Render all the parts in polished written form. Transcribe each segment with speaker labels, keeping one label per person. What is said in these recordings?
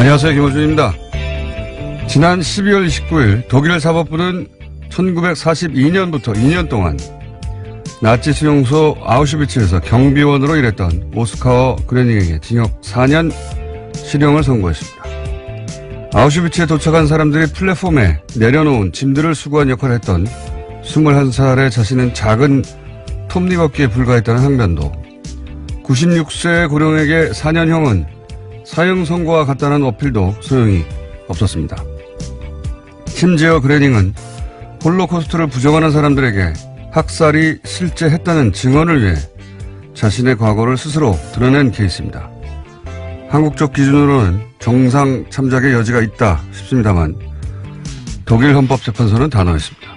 Speaker 1: 안녕하세요. 김호준입니다. 지난 12월 29일 독일 사법부는 1942년부터 2년 동안 나치 수용소 아우슈비츠에서 경비원으로 일했던 오스카어 그레닝에게 징역 4년 실형을 선고했습니다. 아우슈비츠에 도착한 사람들이 플랫폼에 내려놓은 짐들을 수거한 역할을 했던 21살의 자신은 작은 톱니바퀴에 불과했다는 항변도, 96세 고령에게 4년형은 사형 선고와 같다는 어필도 소용이 없었습니다. 심지어 그레닝은 홀로코스트를 부정하는 사람들에게 학살이 실제 했다는 증언을 위해 자신의 과거를 스스로 드러낸 케이스입니다. 한국적 기준으로는 정상 참작의 여지가 있다 싶습니다만 독일 헌법재판소는 단호했습니다.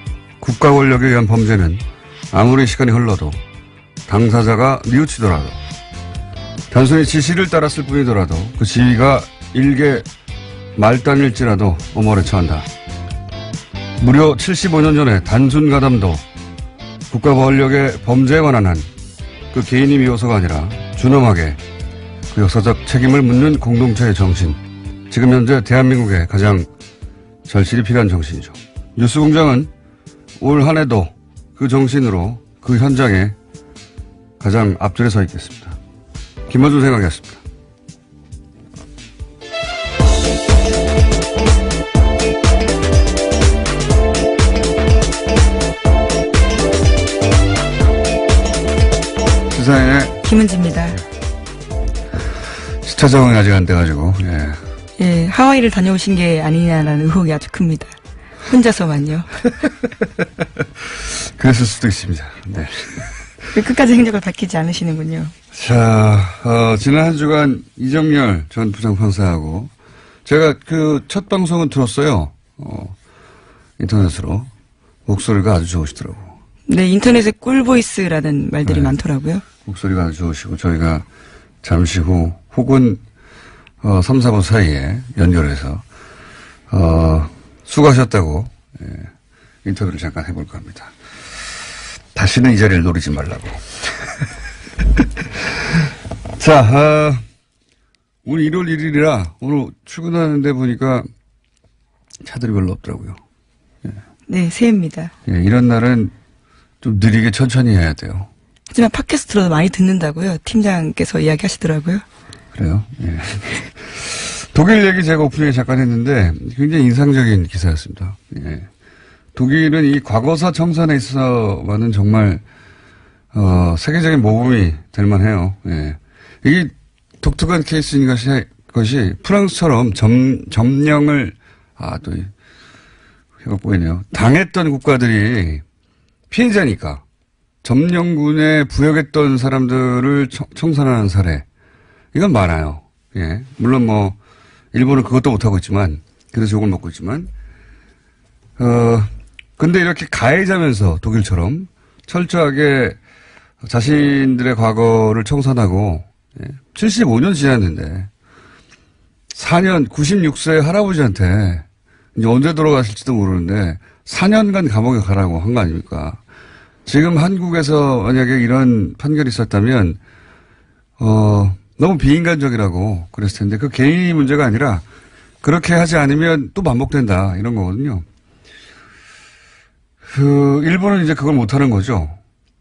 Speaker 1: 국가 권력에 의한 범죄는 아무리 시간이 흘러도 당사자가 뉘우치더라도, 단순히 지시를 따랐을 뿐이더라도 그 지위가 일개 말단일지라도 엄벌에 처한다. 무려 75년 전에 단순 가담도 국가 권력의 범죄에 관한 한 그 개인이 미워서가 아니라 준엄하게 그 역사적 책임을 묻는 공동체의 정신, 지금 현재 대한민국에 가장 절실히 필요한 정신이죠. 뉴스공장은 올 한 해도 그 정신으로 그 현장에 가장 앞줄에 서 있겠습니다. 김어준 생각이었습니다. 시사인의
Speaker 2: 김은지입니다.
Speaker 1: 시차 적응이 아직 안 돼가지고, 예.
Speaker 2: 예, 하와이를 다녀오신 게 아니냐라는 의혹이 아주 큽니다. 혼자서만요.
Speaker 1: 그랬을 수도 있습니다. 네.
Speaker 2: 끝까지 행적을 밝히지 않으시는군요.
Speaker 1: 자, 지난 한 주간 이정열 전 부장판사하고 제가 그 첫 방송은 들었어요. 인터넷으로. 목소리가 아주 좋으시더라고.
Speaker 2: 네, 인터넷에 꿀보이스라는 말들이
Speaker 1: 네.
Speaker 2: 많더라고요.
Speaker 1: 목소리가 아주 좋으시고 저희가 잠시 후 혹은 3, 4분 사이에 연결해서 수고하셨다고 인터뷰를 잠깐 해볼까 합니다. 다시는 이 자리를 노리지 말라고. 자, 오늘 1월 1일이라 오늘 출근하는데 보니까 차들이 별로 없더라고요.
Speaker 2: 네, 새해입니다.
Speaker 1: 예, 이런 날은 좀 느리게 천천히 해야 돼요.
Speaker 2: 하지만 팟캐스트로도 많이 듣는다고요. 팀장께서 이야기하시더라고요.
Speaker 1: 그래요? 예. 독일 얘기 제가 오프닝에 잠깐 했는데 굉장히 인상적인 기사였습니다. 예. 독일은 이 과거사 청산에 있어서는 정말 세계적인 모범이 될 만해요. 예. 이게 독특한 케이스인 것이 프랑스처럼 점령을 또 혀가 보이네요. 당했던 국가들이 피해자니까 점령군에 부역했던 사람들을 청산하는 사례, 이건 많아요. 예. 물론 뭐 일본은 그것도 못하고 있지만, 그래서 욕을 먹고 있지만, 근데 이렇게 가해자면서 독일처럼 철저하게 자신들의 과거를 청산하고 75년 지났는데 4년 96세 할아버지한테 이제 언제 돌아가실지도 모르는데 4년간 감옥에 가라고 한 거 아닙니까? 지금 한국에서 만약에 이런 판결이 있었다면 너무 비인간적이라고 그랬을 텐데 그 개인이 문제가 아니라 그렇게 하지 않으면 또 반복된다 이런 거거든요. 일본은 이제 그걸 못하는 거죠.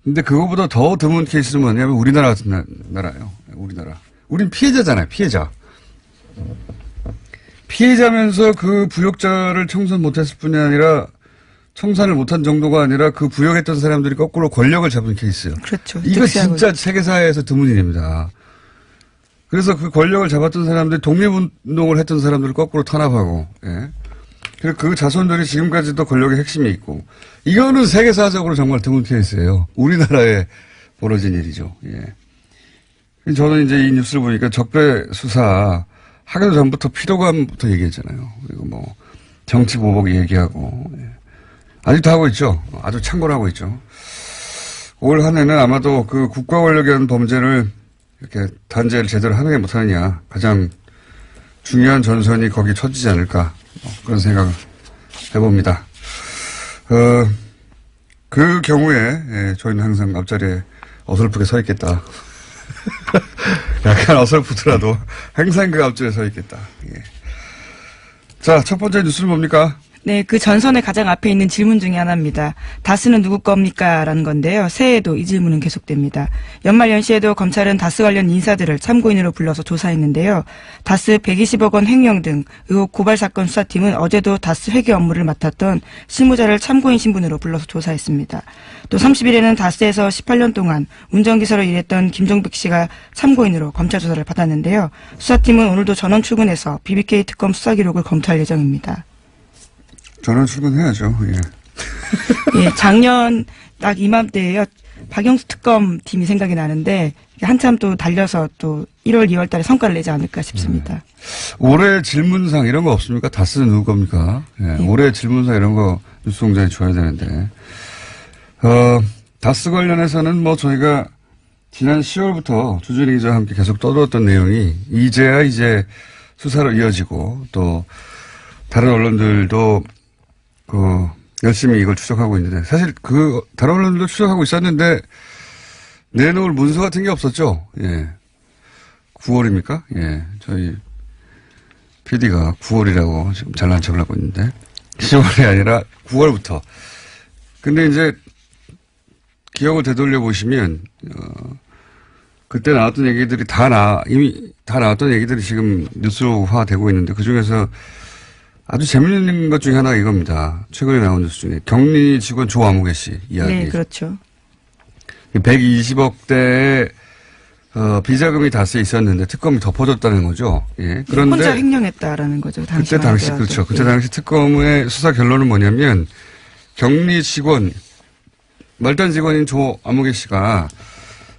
Speaker 1: 근데 그거보다 더 드문 케이스는 뭐냐면 우리나라 같은 나라예요. 우리나라. 우린 피해자잖아요. 피해자. 피해자면서 그 부역자를 청산 못했을 뿐이 아니라 청산을 못한 정도가 아니라 그 부역했던 사람들이 거꾸로 권력을 잡은 케이스예요.
Speaker 2: 그렇죠.
Speaker 1: 이거 진짜 세계사회에서 드문 일입니다. 그래서 그 권력을 잡았던 사람들이 독립운동을 했던 사람들을 거꾸로 탄압하고, 예. 그리고 그 자손들이 지금까지도 권력의 핵심에 있고, 이거는 세계사적으로 정말 드문 케이스예요. 우리나라에 벌어진 일이죠. 예. 저는 이제 이 뉴스를 보니까 적폐 수사 하기도 전부터 피로감부터 얘기했잖아요. 그리고 뭐 정치 보복 얘기하고, 예. 아직도 하고 있죠. 아주 창궐 하고 있죠. 올 한 해는 아마도 그 국가 권력에 의한 범죄를 이렇게 단죄를 제대로 하느냐 못하느냐 가장 중요한 전선이 거기 쳐지지 않을까 그런 생각을 해봅니다. 그 경우에 저희는 항상 앞자리에 어설프게 서 있겠다. 약간 어설프더라도 항상 그 앞줄에 서 있겠다. 예. 자, 첫 번째 뉴스는 뭡니까?
Speaker 2: 네, 그 전선의 가장 앞에 있는 질문 중에 하나입니다. 다스는 누구 겁니까? 라는 건데요. 새해에도 이 질문은 계속됩니다. 연말 연시에도 검찰은 다스 관련 인사들을 참고인으로 불러서 조사했는데요. 다스 120억 원 횡령 등 의혹 고발 사건 수사팀은 어제도 다스 회계 업무를 맡았던 실무자를 참고인 신분으로 불러서 조사했습니다. 또 30일에는 다스에서 18년 동안 운전기사로 일했던 김종백 씨가 참고인으로 검찰 조사를 받았는데요. 수사팀은 오늘도 전원 출근해서 BBK 특검 수사 기록을 검토할 예정입니다.
Speaker 1: 전원 출근해야죠. 예.
Speaker 2: 예, 작년 딱 이맘때에요. 박영수 특검 팀이 생각이 나는데 한참 또 달려서 또 1월, 2월 달에 성과를 내지 않을까 싶습니다.
Speaker 1: 올해 질문상 이런 거 없습니까? 다스는 누구 겁니까? 예, 올해 질문상 이런 거 뉴스공장에 줘야 되는데. 다스 관련해서는 뭐 저희가 지난 10월부터 주준희 기자와 함께 계속 떠들었던 내용이 이제야 이제 수사로 이어지고 또 다른 언론들도 열심히 이걸 추적하고 있는데, 사실 다른 언론들도 추적하고 있었는데, 내놓을 문서 같은 게 없었죠? 예. 9월입니까? 예. 저희 PD가 9월이라고 지금 잘난 척을 하고 있는데, 10월이 아니라 9월부터. 근데 이제, 기억을 되돌려 보시면, 그때 나왔던 얘기들이 이미 다 나왔던 얘기들이 지금 뉴스화 되고 있는데, 그 중에서 아주 재밌는 것 중에 하나가 이겁니다. 최근에 나온 뉴스 중에 격리 직원 조아무개 씨 이야기.
Speaker 2: 네, 그렇죠.
Speaker 1: 120억대의 비자금이 다스에 있었는데 특검이 덮어줬다는 거죠. 예. 그런데
Speaker 2: 혼자 횡령했다라는 거죠.
Speaker 1: 그때 당시
Speaker 2: 하더라도.
Speaker 1: 그렇죠. 그때 당시 특검의 수사 결론은 뭐냐면 격리 직원 말단 직원인 조아무개 씨가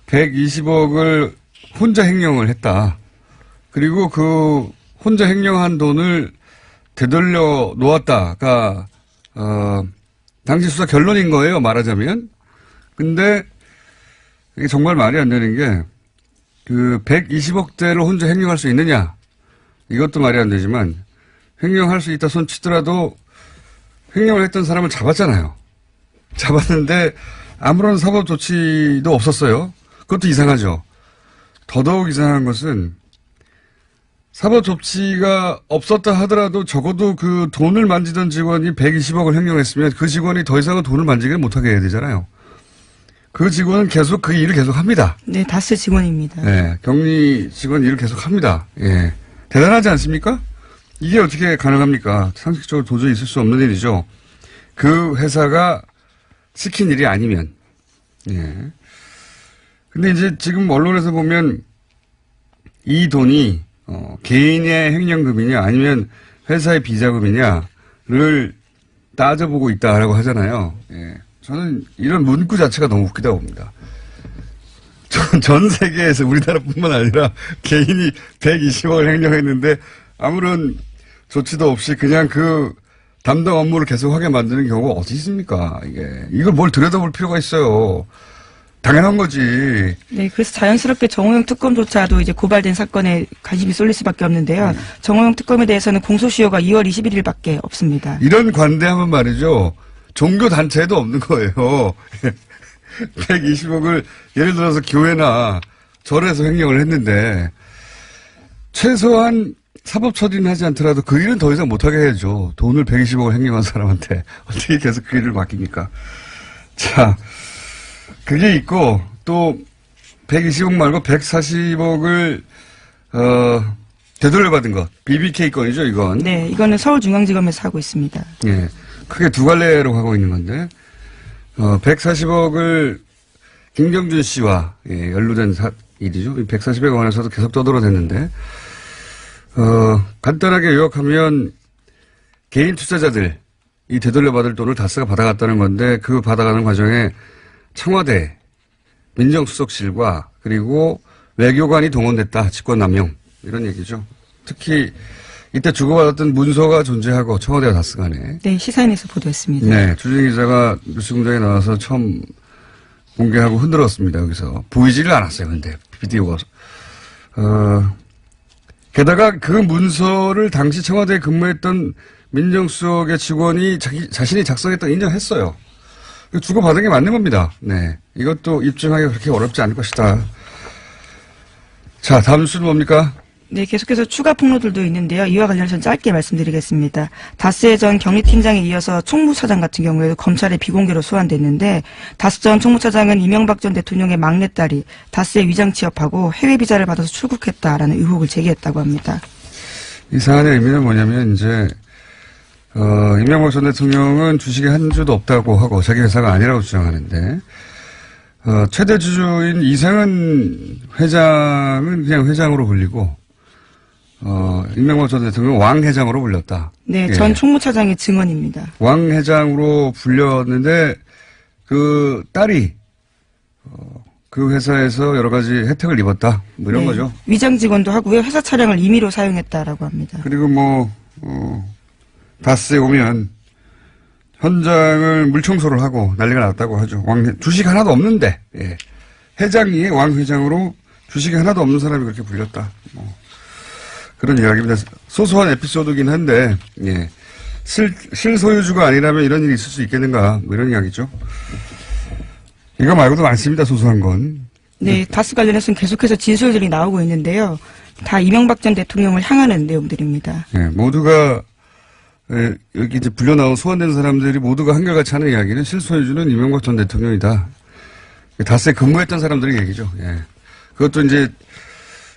Speaker 1: 120억을 혼자 횡령을 했다. 그리고 그 혼자 횡령한 돈을 되돌려 놓았다가, 당시 수사 결론인 거예요, 말하자면. 근데, 이게 정말 말이 안 되는 게, 120억대를 혼자 횡령할 수 있느냐. 이것도 말이 안 되지만, 횡령할 수 있다 손 치더라도, 횡령을 했던 사람을 잡았잖아요. 잡았는데, 아무런 사법 조치도 없었어요. 그것도 이상하죠. 더더욱 이상한 것은, 사법 조치가 없었다 하더라도 적어도 그 돈을 만지던 직원이 120억을 횡령했으면 그 직원이 더 이상은 돈을 만지게 못하게 해야 되잖아요. 그 직원은 계속 그 일을 계속 합니다.
Speaker 2: 네, 다스 직원입니다.
Speaker 1: 네, 격리 직원 일을 계속 합니다. 예. 대단하지 않습니까? 이게 어떻게 가능합니까? 상식적으로 도저히 있을 수 없는 일이죠. 그 회사가 시킨 일이 아니면. 예. 근데 이제 지금 언론에서 보면 이 돈이 개인의 횡령금이냐 아니면 회사의 비자금이냐를 따져보고 있다라고 하잖아요. 예. 저는 이런 문구 자체가 너무 웃기다고 봅니다. 전 세계에서 우리나라뿐만 아니라 개인이 120억을 횡령했는데 아무런 조치도 없이 그냥 그 담당 업무를 계속하게 만드는 경우가 어디 있습니까? 이걸 뭘 들여다볼 필요가 있어요. 당연한 거지.
Speaker 2: 네, 그래서 자연스럽게 정호영 특검조차도 이제 고발된 사건에 관심이 쏠릴 수밖에 없는데요. 정호영 특검에 대해서는 공소시효가 2월 21일밖에 없습니다.
Speaker 1: 이런 관대하면 말이죠. 종교단체에도 없는 거예요. 120억을 예를 들어서 교회나 절에서 횡령을 했는데 최소한 사법 처리는 하지 않더라도 그 일은 더 이상 못하게 해야죠. 돈을 120억을 횡령한 사람한테 어떻게 계속 그 일을 맡깁니까? 자, 그게 있고 또 120억 말고 140억을 되돌려받은 것. BBK 건이죠, 이건.
Speaker 2: 네, 이거는 서울중앙지검에서 하고 있습니다.
Speaker 1: 예. 크게 두 갈래로 하고 있는 건데 140억을 김경준 씨와 연루된 일이죠. 140억 원에서도 계속 떠들어댔는데 간단하게 요약하면 개인 투자자들이 되돌려받을 돈을 다스가 받아갔다는 건데 그 받아가는 과정에 청와대 민정수석실과 그리고 외교관이 동원됐다. 직권남용 이런 얘기죠. 특히 이때 주고받았던 문서가 존재하고 청와대와 다스 간에.
Speaker 2: 네, 시사인에서 보도했습니다.
Speaker 1: 네, 주진희 기자가 뉴스공장에 나와서 처음 공개하고 흔들었습니다. 여기서 보이지를 않았어요. 근데 비디오가. 게다가 그 문서를 당시 청와대에 근무했던 민정수석의 직원이 자신이 작성했다고 인정했어요. 주고받은 게 맞는 겁니다. 네, 이것도 입증하기가 그렇게 어렵지 않을 것이다. 자, 다음 뉴스는 뭡니까?
Speaker 2: 네, 계속해서 추가 폭로들도 있는데요. 이와 관련해서 짧게 말씀드리겠습니다. 다스의 전 경리팀장에 이어서 총무차장 같은 경우에도 검찰의 비공개로 소환됐는데 다스 전 총무차장은 이명박 전 대통령의 막내딸이 다스에 위장 취업하고 해외 비자를 받아서 출국했다라는 의혹을 제기했다고 합니다.
Speaker 1: 이 사안의 의미는 뭐냐면 이제 이명박 전 대통령은 주식에 한 주도 없다고 하고 자기 회사가 아니라고 주장하는데 최대 주주인 이상은 회장은 그냥 회장으로 불리고 이명박 전 대통령 왕 회장으로 불렸다.
Speaker 2: 네,
Speaker 1: 예.
Speaker 2: 전 총무차장의 증언입니다.
Speaker 1: 왕 회장으로 불렸는데 그 딸이 그 회사에서 여러 가지 혜택을 입었다. 뭐 이런
Speaker 2: 네,
Speaker 1: 거죠.
Speaker 2: 위장 직원도 하고요. 회사 차량을 임의로 사용했다라고 합니다.
Speaker 1: 그리고 뭐 다스에 오면 현장을 물청소를 하고 난리가 났다고 하죠. 주식 하나도 없는데 예. 회장이 왕 회장으로 주식이 하나도 없는 사람이 그렇게 불렸다. 뭐 그런 이야기입니다. 소소한 에피소드긴 한데 예. 실소유주가 아니라면 이런 일이 있을 수 있겠는가 뭐 이런 이야기죠. 이거 말고도 많습니다. 소소한 건.
Speaker 2: 네, 다스 관련해서는 계속해서 진술들이 나오고 있는데요. 다 이명박 전 대통령을 향하는 내용들입니다.
Speaker 1: 예. 모두가 여기 이제 불려 나온 소환된 사람들이 모두가 한결같이 하는 이야기는 실소유주는 이명박 전 대통령이다. 다스에 근무했던 사람들의 얘기죠. 예. 그것도 이제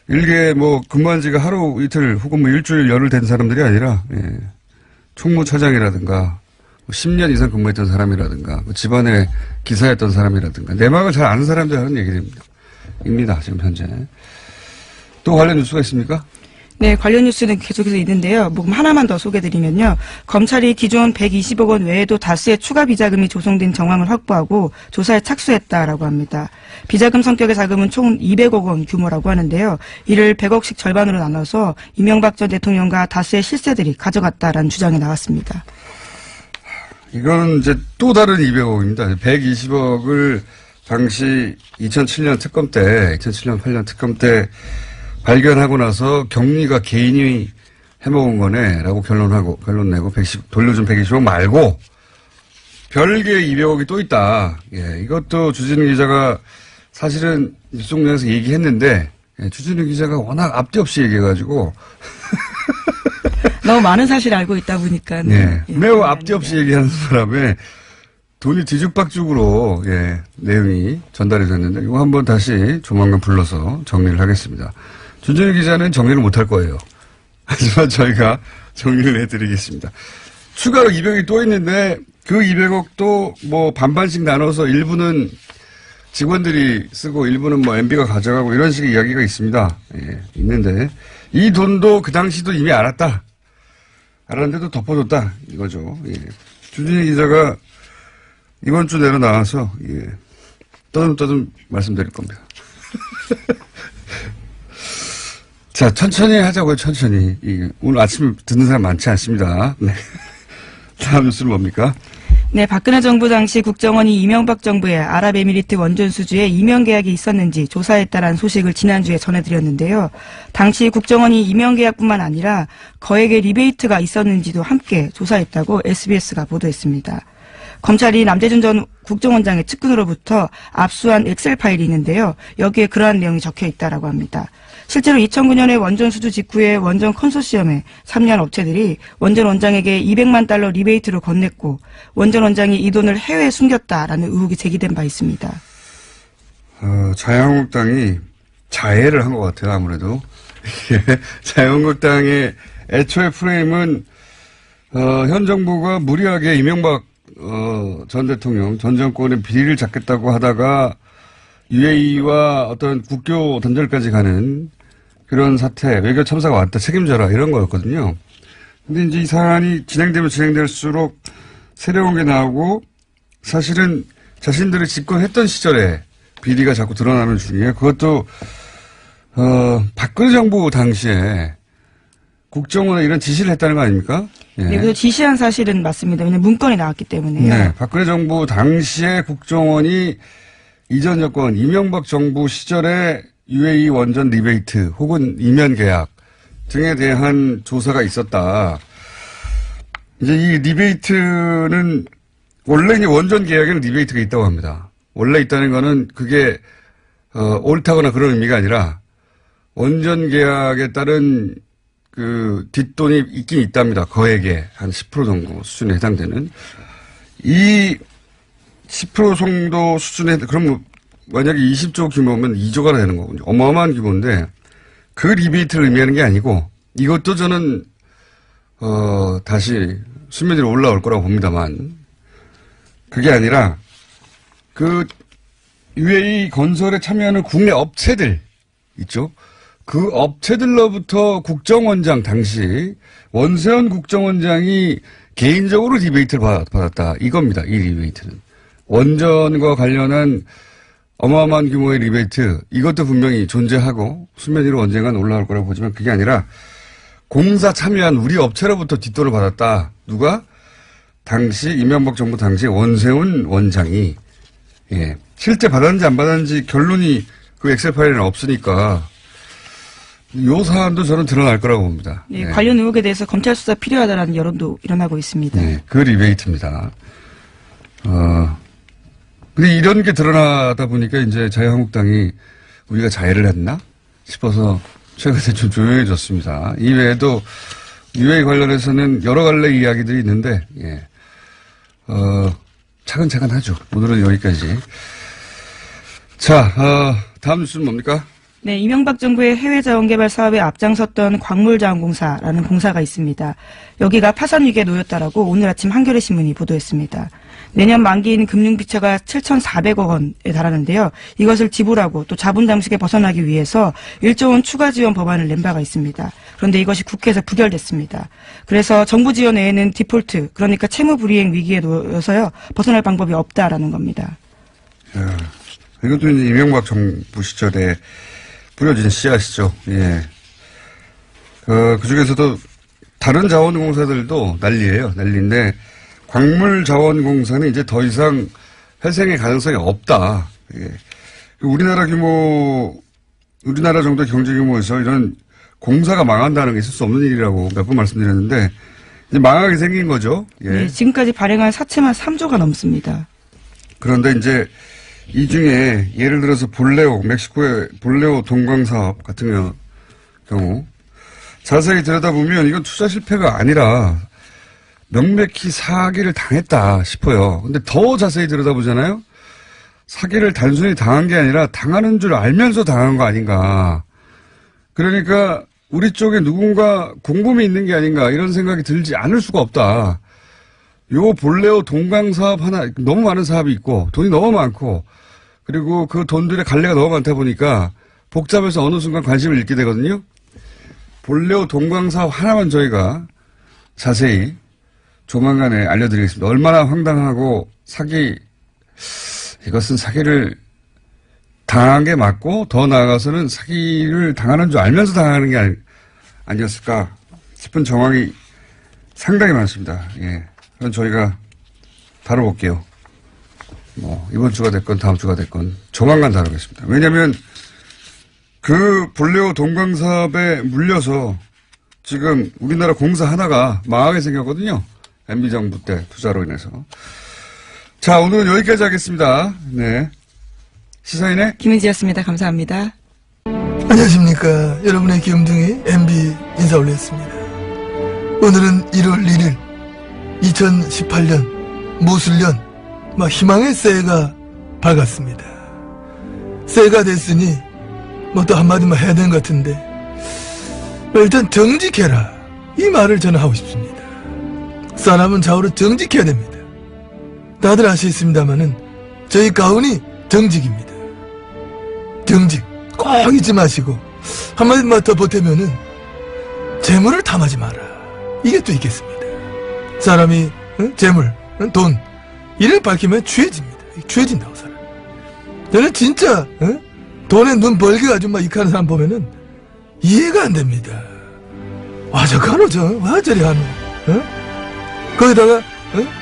Speaker 1: 일개 뭐 근무한 지가 하루 이틀 혹은 뭐 일주일 열흘 된 사람들이 아니라 예. 총무차장이라든가 10년 이상 근무했던 사람이라든가 뭐 집안의 기사였던 사람이라든가 내막을 잘 아는 사람들이 하는 얘기입니다. 지금 현재. 또 관련 뉴스가 있습니까?
Speaker 2: 네, 관련 뉴스는 계속해서 있는데요. 뭐 하나만 더 소개드리면요. 검찰이 기존 120억 원 외에도 다수의 추가 비자금이 조성된 정황을 확보하고 조사에 착수했다라고 합니다. 비자금 성격의 자금은 총 200억 원 규모라고 하는데요. 이를 100억씩 절반으로 나눠서 이명박 전 대통령과 다수의 실세들이 가져갔다라는 주장이 나왔습니다.
Speaker 1: 이건 이제 또 다른 200억입니다. 120억을 당시 2007년 특검 때, 2007년 8년 특검 때 발견하고 나서 경리가 개인이 해먹은 거네라고 결론 내고 돌려준 120억 말고 별개의 200억이 또 있다. 예, 이것도 주진우 기자가 사실은 일종량에서 얘기했는데 주진우 기자가 워낙 앞뒤 없이 얘기해가지고
Speaker 2: 너무 많은 사실을 알고 있다 보니까.
Speaker 1: 예, 매우 앞뒤 없이 얘기하는 사람의 돈이 뒤죽박죽으로 내용이 전달이 됐는데 이거 한번 다시 조만간 불러서 정리를 하겠습니다. 주진우 기자는 정리를 못할 거예요. 하지만 저희가 정리를 해드리겠습니다. 추가로 200억이 또 있는데 그 200억도 뭐 반반씩 나눠서 일부는 직원들이 쓰고 일부는 뭐 MB가 가져가고 이런 식의 이야기가 있습니다. 예, 있는데 이 돈도 그 당시도 이미 알았는데도 덮어줬다 이거죠. 예. 주진우 기자가 이번 주 내로 나와서 떠듬떠듬 말씀드릴 겁니다. 자, 천천히 하자고요. 천천히. 오늘 아침에 듣는 사람 많지 않습니다. 네. 다음 뉴스는 뭡니까?
Speaker 2: 네, 박근혜 정부 당시 국정원이 이명박 정부의 아랍에미리트 원전 수주에 이명 계약이 있었는지 조사했다라는 소식을 지난주에 전해드렸는데요. 당시 국정원이 이명 계약뿐만 아니라 거액의 리베이트가 있었는지도 함께 조사했다고 SBS가 보도했습니다. 검찰이 남재준 전 국정원장의 측근으로부터 압수한 엑셀 파일이 있는데요. 여기에 그러한 내용이 적혀 있다라고 합니다. 실제로 2009년에 원전 수주 직후에 원전 컨소시엄의 참여한 업체들이 원전 원장에게 200만 달러 리베이트를 건넸고 원전 원장이 이 돈을 해외에 숨겼다라는 의혹이 제기된 바 있습니다.
Speaker 1: 자유한국당이 자해를 한 것 같아요. 아무래도. 자유한국당의 애초의 프레임은 현 정부가 무리하게 이명박 전 대통령, 전 정권의 비리를 잡겠다고 하다가 UAE와 어떤 국교 단절까지 가는 그런 사태, 외교 참사가 왔다, 책임져라, 이런 거였거든요. 근데 이제 이 사안이 진행되면 진행될수록 새로운 게 나오고 사실은 자신들이 집권했던 시절에 비리가 자꾸 드러나는 중이에요. 그것도, 박근혜 정부 당시에 국정원에 이런 지시를 했다는 거 아닙니까? 예.
Speaker 2: 네, 그래서 지시한 사실은 맞습니다. 왜냐하면 문건이 나왔기 때문에요.
Speaker 1: 네, 박근혜 정부 당시에 국정원이 이전 여권 이명박 정부 시절에 UAE 원전 리베이트 혹은 이면 계약 등에 대한 조사가 있었다. 이제 이 리베이트는 원래 이제 원전 계약에는 리베이트가 있다고 합니다. 원래 있다는 거는 그게 옳다거나 그런 의미가 아니라 원전 계약에 따른 그 뒷돈이 있긴 있답니다. 거액에 한 10% 정도 수준에 해당되는. 이 10% 정도 수준에, 그럼 만약에 20조 규모면 2조가 되는 거군요. 어마어마한 규모인데 그 리베이트를 의미하는 게 아니고 이것도 저는 다시 수면 위로 올라올 거라고 봅니다만 그게 아니라 그 UAE 건설에 참여하는 국내 업체들 있죠. 그 업체들로부터 국정원장 당시 원세훈 국정원장이 개인적으로 리베이트를 받았다. 이겁니다. 이 리베이트는. 원전과 관련한 어마어마한 규모의 리베이트 이것도 분명히 존재하고 수면 위로 언젠간 올라올 거라고 보지만 그게 아니라 공사 참여한 우리 업체로부터 뒷돈을 받았다. 누가? 당시 이명박 정부 당시 원세훈 원장이 예. 실제 받았는지 안 받았는지 결론이 그 엑셀 파일에는 없으니까 요 사안도 저는 드러날 거라고 봅니다.
Speaker 2: 네,
Speaker 1: 네.
Speaker 2: 관련 의혹에 대해서 검찰 수사 필요하다라는 여론도 일어나고 있습니다.
Speaker 1: 네, 그 리베이트입니다. 근데 이런 게 드러나다 보니까 이제 자유한국당이 우리가 자해를 했나 싶어서 최근에 좀 조용해졌습니다. 이외에도 UA 관련해서는 여러 갈래 이야기들이 있는데, 예. 차근차근 하죠. 오늘은 여기까지. 자, 다음 뉴스는 뭡니까?
Speaker 2: 네, 이명박 정부의 해외 자원개발 사업에 앞장섰던 광물자원공사라는 공사가 있습니다. 여기가 파산 위기에 놓였다라고 오늘 아침 한겨레 신문이 보도했습니다. 내년 만기인 금융비처가 7,400억 원에 달하는데요. 이것을 지불하고 또 자본 잠식에 벗어나기 위해서 1조 원 추가 지원 법안을 낸 바가 있습니다. 그런데 이것이 국회에서 부결됐습니다. 그래서 정부 지원 외에는 디폴트, 그러니까 채무 불이행 위기에 놓여서요. 벗어날 방법이 없다라는 겁니다.
Speaker 1: 야, 이것도 이제 이명박 정부 시절에 뿌려진 씨앗이죠. 예. 그 중에서도 다른 자원공사들도 난리예요. 난리인데 광물자원공사는 이제 더 이상 회생의 가능성이 없다. 예. 우리나라 정도의 경제 규모에서 이런 공사가 망한다는 게 있을 수 없는 일이라고 몇 번 말씀드렸는데 이제 망하게 생긴 거죠. 예.
Speaker 2: 네, 지금까지 발행한 사채만 3조가 넘습니다.
Speaker 1: 그런데 이제 이 중에 예를 들어서 멕시코의 볼레오 동광 사업 같은 경우 자세히 들여다보면 이건 투자 실패가 아니라 명백히 사기를 당했다 싶어요. 근데 더 자세히 들여다보잖아요. 사기를 단순히 당한 게 아니라 당하는 줄 알면서 당한 거 아닌가. 그러니까 우리 쪽에 누군가 공범이 있는 게 아닌가 이런 생각이 들지 않을 수가 없다. 요 볼레오 동광 사업 하나 너무 많은 사업이 있고 돈이 너무 많고 그리고 그 돈들의 갈래가 너무 많다 보니까 복잡해서 어느 순간 관심을 잃게 되거든요. 볼레오 동광 사업 하나만 저희가 자세히 조만간에 알려드리겠습니다. 얼마나 황당하고 이것은 사기를 당한 게 맞고 더 나아가서는 사기를 당하는 줄 알면서 당하는 게 아니었을까 싶은 정황이 상당히 많습니다. 예. 그건 저희가 다뤄볼게요. 이번 주가 됐건 다음 주가 됐건 조만간 다루겠습니다. 왜냐하면 그 볼레오 동광 사업에 물려서 지금 우리나라 공사 하나가 망하게 생겼거든요. MB 정부 때 투자로 인해서. 자, 오늘은 여기까지 하겠습니다. 네. 시사인의
Speaker 2: 김은지였습니다. 감사합니다.
Speaker 3: 안녕하십니까. 여러분의 귀염둥이 MB 인사 올렸습니다. 오늘은 1월 1일 2018년 무술년 희망의 새해가 밝았습니다. 새해가 됐으니 또 한마디만 해야 되는 것 같은데 일단 정직해라 이 말을 저는 하고 싶습니다. 사람은 좌우로 정직해야 됩니다. 다들 아시겠습니다마는 저희 가훈이 정직입니다. 정직 꼭 잊지 마시고 한마디만 더 보태면은 재물을 탐하지 마라 이게 또 있겠습니다. 사람이 재물, 돈 이를 밝히면 취해집니다. 취해진다고 사람. 저는 진짜 돈에 눈 벌게가지고 익하는 사람 보면은 이해가 안 됩니다. 와 저거는 와 저리 하노. 거기다가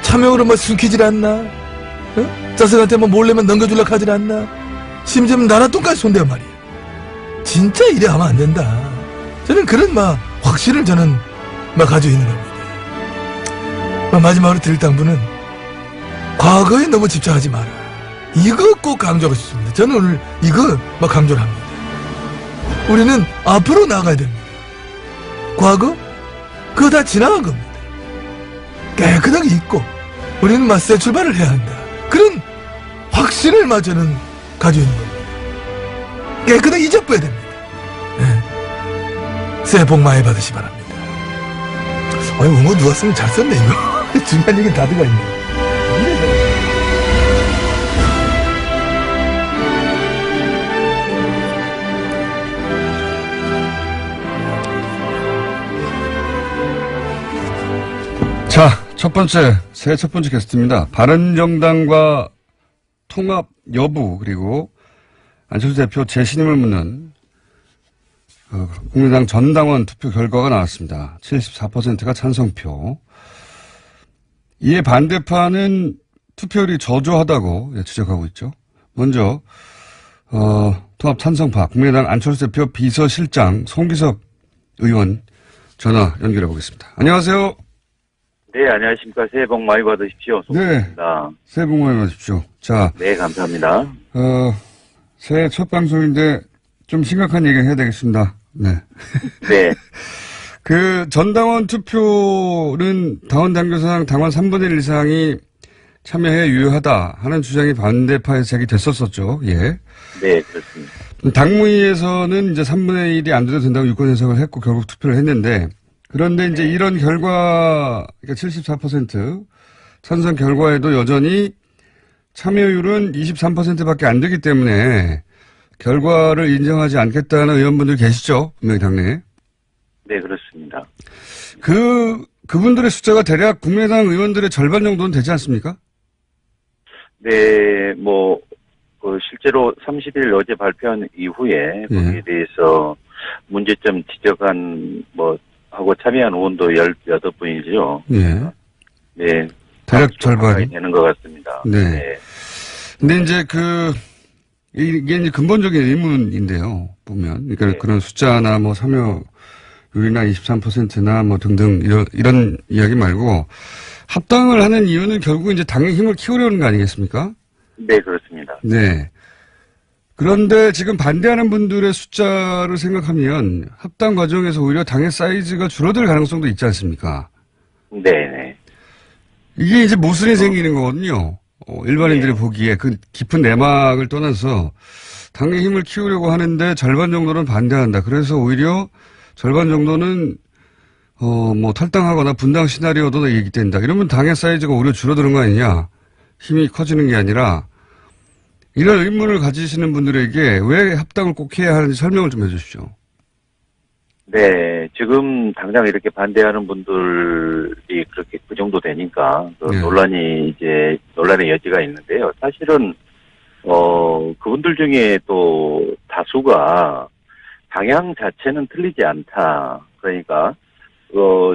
Speaker 3: 차명으로 숨기질 않나. 자석한테 몰래만 넘겨주려고 하질 않나. 심지어 나라 돈까지 손대요 말이야. 진짜 이래 하면 안 된다. 저는 그런 확신을 저는 가지고 있는 겁니다. 마지막으로 드릴 당부는 과거에 너무 집착하지 마라. 이거 꼭 강조하고 싶습니다. 저는 오늘 이거 강조를 합니다. 우리는 앞으로 나가야 됩니다. 과거? 그거 다 지나간 겁니다. 깨끗하게 잊고 우리는 새 출발을 해야 한다. 그런 확신을 저는 가지고 있는 겁니다. 깨끗하게 잊어버려야 됩니다. 네. 새해 복 많이 받으시 바랍니다. 응어 누가 쓰면 잘 썼네 이거. 중요한 얘기 다 들어가 있네.
Speaker 1: 자, 새해 첫 번째 게스트입니다. 바른정당과 통합 여부, 그리고 안철수 대표 재신임을 묻는 국민의당 전당원 투표 결과가 나왔습니다. 74%가 찬성표. 이에 반대파는 투표율이 저조하다고 지적하고 있죠. 먼저 통합 찬성파 국민의당 안철수 대표 비서실장 송기석 의원 전화 연결해 보겠습니다. 안녕하세요.
Speaker 4: 네, 안녕하십니까. 새해 복 많이 받으십시오. 송기석입니다.
Speaker 1: 네, 새해 복 많이 받으십시오. 자,
Speaker 4: 네, 감사합니다.
Speaker 1: 새해 첫 방송인데 좀 심각한 얘기 해야 되겠습니다. 네.
Speaker 4: 네.
Speaker 1: 그 전당원 투표는 당원 당규상 당원 3분의 1 이상이 참여해 유효하다 하는 주장이 반대파에서 제기됐었었죠. 예.
Speaker 4: 네, 그렇습니다.
Speaker 1: 당무위에서는 이제 3분의 1이 안 돼도 된다고 유권 해석을 했고 결국 투표를 했는데, 그런데 이제 이런 결과, 그러니까 74% 찬성 결과에도 여전히 참여율은 23%밖에 안 되기 때문에 결과를 인정하지 않겠다는 의원분들 계시죠? 분명히 당내에.
Speaker 4: 네, 그렇습니다.
Speaker 1: 그분들의 숫자가 대략 국민의당 의원들의 절반 정도는 되지 않습니까?
Speaker 4: 네, 실제로 30일 어제 발표한 이후에 거기에 대해서 문제점 지적한 하고 참여한 의원도 18분이죠.
Speaker 1: 예.
Speaker 4: 네.
Speaker 1: 대략 절반이
Speaker 4: 되는 것 같습니다.
Speaker 1: 네.
Speaker 4: 네.
Speaker 1: 근데 이제 이게 이제 근본적인 의문인데요. 보면. 그러니까
Speaker 4: 네.
Speaker 1: 그런 숫자나 참여율이나 23%나 등등 이런 이야기 말고 합당을 하는 이유는 결국 이제 당의 힘을 키우려는 거 아니겠습니까?
Speaker 4: 네, 그렇습니다.
Speaker 1: 네. 그런데 지금 반대하는 분들의 숫자를 생각하면 합당 과정에서 오히려 당의 사이즈가 줄어들 가능성도 있지 않습니까?
Speaker 4: 네.
Speaker 1: 이게 이제 모순이 생기는 거거든요. 일반인들이 보기에 그 깊은 내막을 떠나서 당의 힘을 키우려고 하는데 절반 정도는 반대한다. 그래서 오히려 절반 정도는 탈당하거나 분당 시나리오도 얘기된다. 이러면 당의 사이즈가 오히려 줄어드는 거 아니냐. 힘이 커지는 게 아니라 이런 의문을 가지시는 분들에게 왜 합당을 꼭 해야 하는지 설명을 좀 해주십시오.
Speaker 4: 네, 지금 당장 이렇게 반대하는 분들이 그렇게 그 정도 되니까
Speaker 1: 네.
Speaker 4: 논란의 여지가 있는데요. 사실은 그분들 중에 또 다수가 방향 자체는 틀리지 않다. 그러니까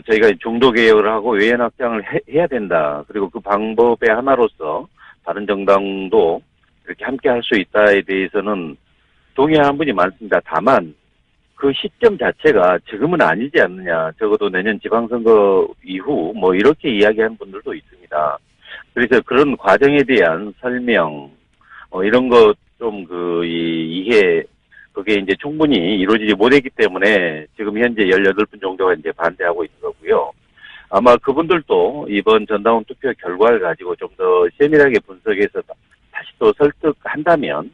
Speaker 4: 저희가 중도 개혁을 하고 외연 확장을 해야 된다. 그리고 그 방법의 하나로서 바른정당도 이렇게 함께 할 수 있다에 대해서는 동의하는 분이 많습니다. 다만 그 시점 자체가 지금은 아니지 않느냐. 적어도 내년 지방선거 이후 이렇게 이야기하는 분들도 있습니다. 그래서 그런 과정에 대한 설명 이런 것 좀 이해 그게 이제 충분히 이루어지지 못했기 때문에 지금 현재 18분 정도가 이제 반대하고 있는 거고요. 아마 그분들도 이번 전당원 투표 결과를 가지고 좀 더 세밀하게 분석해서 다시 또 설득한다면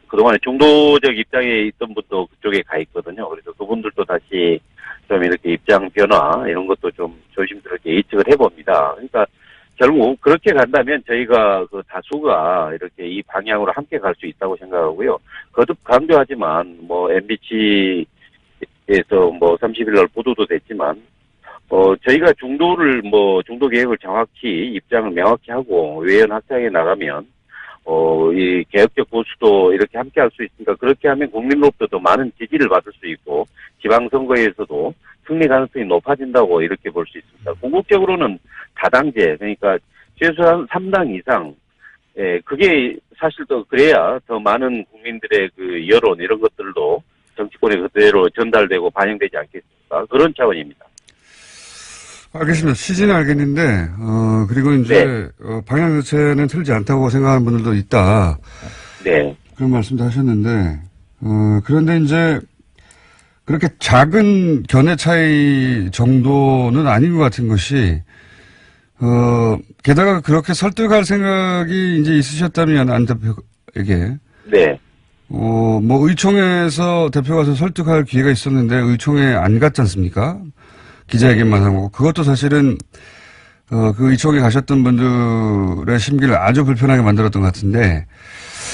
Speaker 4: 그동안에 중도적 입장에 있던 분도 그쪽에 가 있거든요. 그래서 그분들도 다시 좀 이렇게 입장 변화 이런 것도 좀 조심스럽게 예측을 해봅니다. 그러니까 결국 그렇게 간다면 저희가 그 다수가 이렇게 이 방향으로 함께 갈 수 있다고 생각하고요. 거듭 강조하지만 MBC에서 30일 날 보도도 됐지만 저희가 중도 계획을 정확히 입장을 명확히 하고 외연 확장해 나가면 이 개혁적 보수도 이렇게 함께 할 수 있으니까 그렇게 하면 국민으로부터 더 많은 지지를 받을 수 있고 지방선거에서도 승리 가능성이 높아진다고 이렇게 볼 수 있습니다. 궁극적으로는 다당제, 그러니까 최소한 3당 이상, 그게 사실 또 그래야 더 많은 국민들의 그 여론 이런 것들도 정치권에 그대로 전달되고 반영되지 않겠습니까? 그런 차원입니다.
Speaker 1: 알겠습니다. 취지는 알겠는데, 그리고 이제, 방향 자체는 틀리지 않다고 생각하는 분들도 있다.
Speaker 4: 네.
Speaker 1: 그런 말씀도 하셨는데, 그런데 이제 그렇게 작은 견해 차이 정도는 아닌 것 같은 것이, 게다가 그렇게 설득할 생각이 이제 있으셨다면 안 대표에게.
Speaker 4: 네.
Speaker 1: 뭐 의총에서 대표가 서 설득할 기회가 있었는데 의총에 안 갔지 않습니까? 기자회견만 하고. 그것도 사실은 그 의총에 가셨던 분들의 심기를 아주 불편하게 만들었던 것 같은데.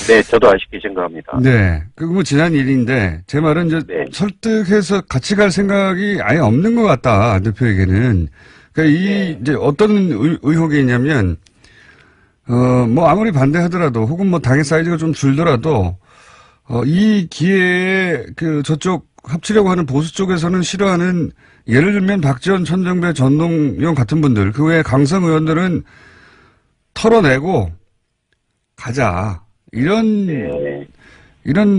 Speaker 4: 네, 저도 아쉽게 생각합니다.
Speaker 1: 네. 그거 뭐 지난 일인데 제 말은 이제
Speaker 4: 네.
Speaker 1: 설득해서 같이 갈 생각이 아예 없는 것 같다. 안 대표에게는. 그러니까 이제 어떤 의혹이 있냐면 뭐 아무리 반대하더라도 혹은 뭐 당의 사이즈가 좀 줄더라도 이 기회에 그 저쪽 합치려고 하는 보수 쪽에서는 싫어하는 예를 들면 박지원, 천정배, 전동영 같은 분들 그 외에 강성 의원들은 털어내고 가자 이런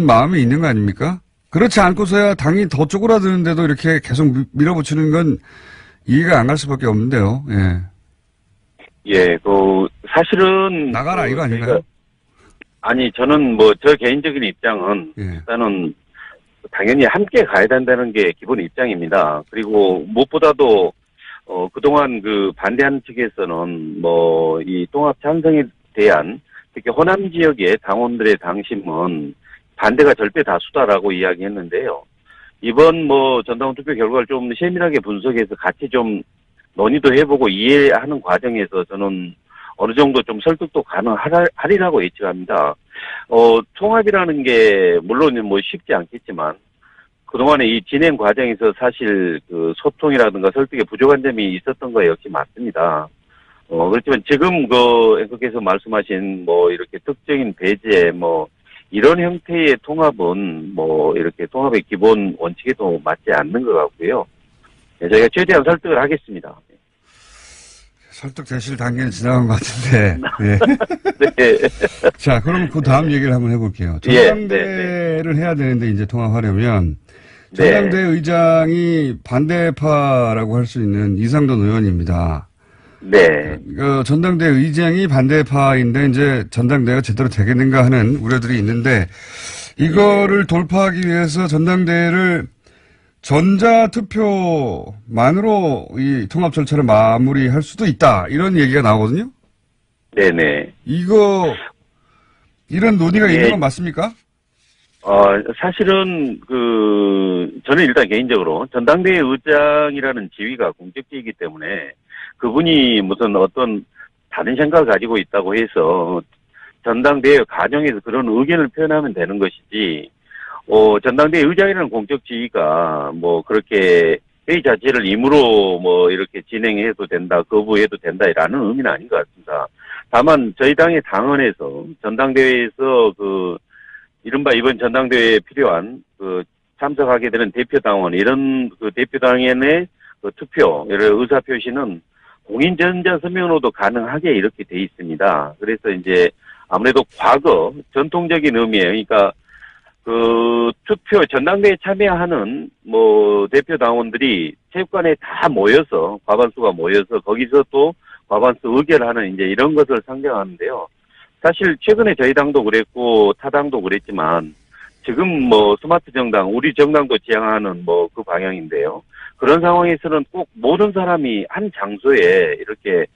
Speaker 1: 마음이 있는 거 아닙니까? 그렇지 않고서야 당이 더 쪼그라드는데도 이렇게 계속 밀어붙이는 건 이해가 안 갈 수밖에 없는데요. 예.
Speaker 4: 예, 사실은.
Speaker 1: 나가라 이거 아닌가요?
Speaker 4: 아니, 저는 뭐, 저 개인적인 입장은,
Speaker 1: 예.
Speaker 4: 일단은, 당연히 함께 가야 된다는 게 기본 입장입니다. 그리고 무엇보다도, 그동안 반대하는 측에서는, 뭐, 이 통합 찬성에 대한, 특히 호남 지역의 당원들의 당심은 반대가 절대 다수다라고 이야기했는데요. 이번 전당원 투표 결과를 좀 세밀하게 분석해서 같이 좀 논의도 해보고 이해하는 과정에서 저는 어느 정도 좀 설득도 가능하리라고 예측합니다. 통합이라는 게 물론 뭐 쉽지 않겠지만 그동안에 이 진행 과정에서 사실 소통이라든가 설득에 부족한 점이 있었던 거 역시 맞습니다. 그렇지만 지금 앵커께서 말씀하신 이렇게 특정인 배제 이런 형태의 통합은 이렇게 통합의 기본 원칙에도 맞지 않는 것 같고요. 네, 저희가 최대한 설득을 하겠습니다.
Speaker 1: 설득되실 단계는 지나간 것 같은데. 네.
Speaker 4: 네.
Speaker 1: 자, 그럼 그 다음 얘기를 한번 해볼게요. 전당대회를 해야 되는데 이제 통합하려면 전당대 의장이 반대파라고 할 수 있는 이상돈 의원입니다.
Speaker 4: 네.
Speaker 1: 전당대 의장이 반대파인데 이제 전당대회가 제대로 되겠는가 하는 우려들이 있는데 이거를 돌파하기 위해서 전당대회를 전자투표만으로 이 통합 절차를 마무리할 수도 있다. 이런 얘기가 나오거든요.
Speaker 4: 네네.
Speaker 1: 이런 논의가 있는 건 맞습니까?
Speaker 4: 사실은 저는 일단 개인적으로 전당대회 의장이라는 지위가 공적지이기 때문에 그분이 무슨 어떤 다른 생각을 가지고 있다고 해서 전당대회 과정에서 그런 의견을 표현하면 되는 것이지, 전당대회 의장이라는 공적 지위가 그렇게 회의 자체를 임으로 이렇게 진행해도 된다, 거부해도 된다라는 의미는 아닌 것 같습니다. 다만 저희 당의 당원에서 전당대회에서 이른바 이번 전당대회에 필요한 참석하게 되는 대표당원, 이런 대표당원의 투표, 이런 의사표시는 공인전자서명으로도 가능하게 이렇게 돼 있습니다. 그래서 이제 아무래도 과거 전통적인 의미에, 그러니까 투표 전당대회에 참여하는 대표당원들이 체육관에 다 모여서 과반수가 모여서 거기서 또 과반수 의결하는 이제 이런 것을 상정하는데요. 사실 최근에 저희 당도 그랬고 타 당도 그랬지만 지금 스마트 정당, 우리 정당도 지향하는 그 방향인데요. 그런 상황에서는 꼭 모든 사람이 한 장소에 이렇게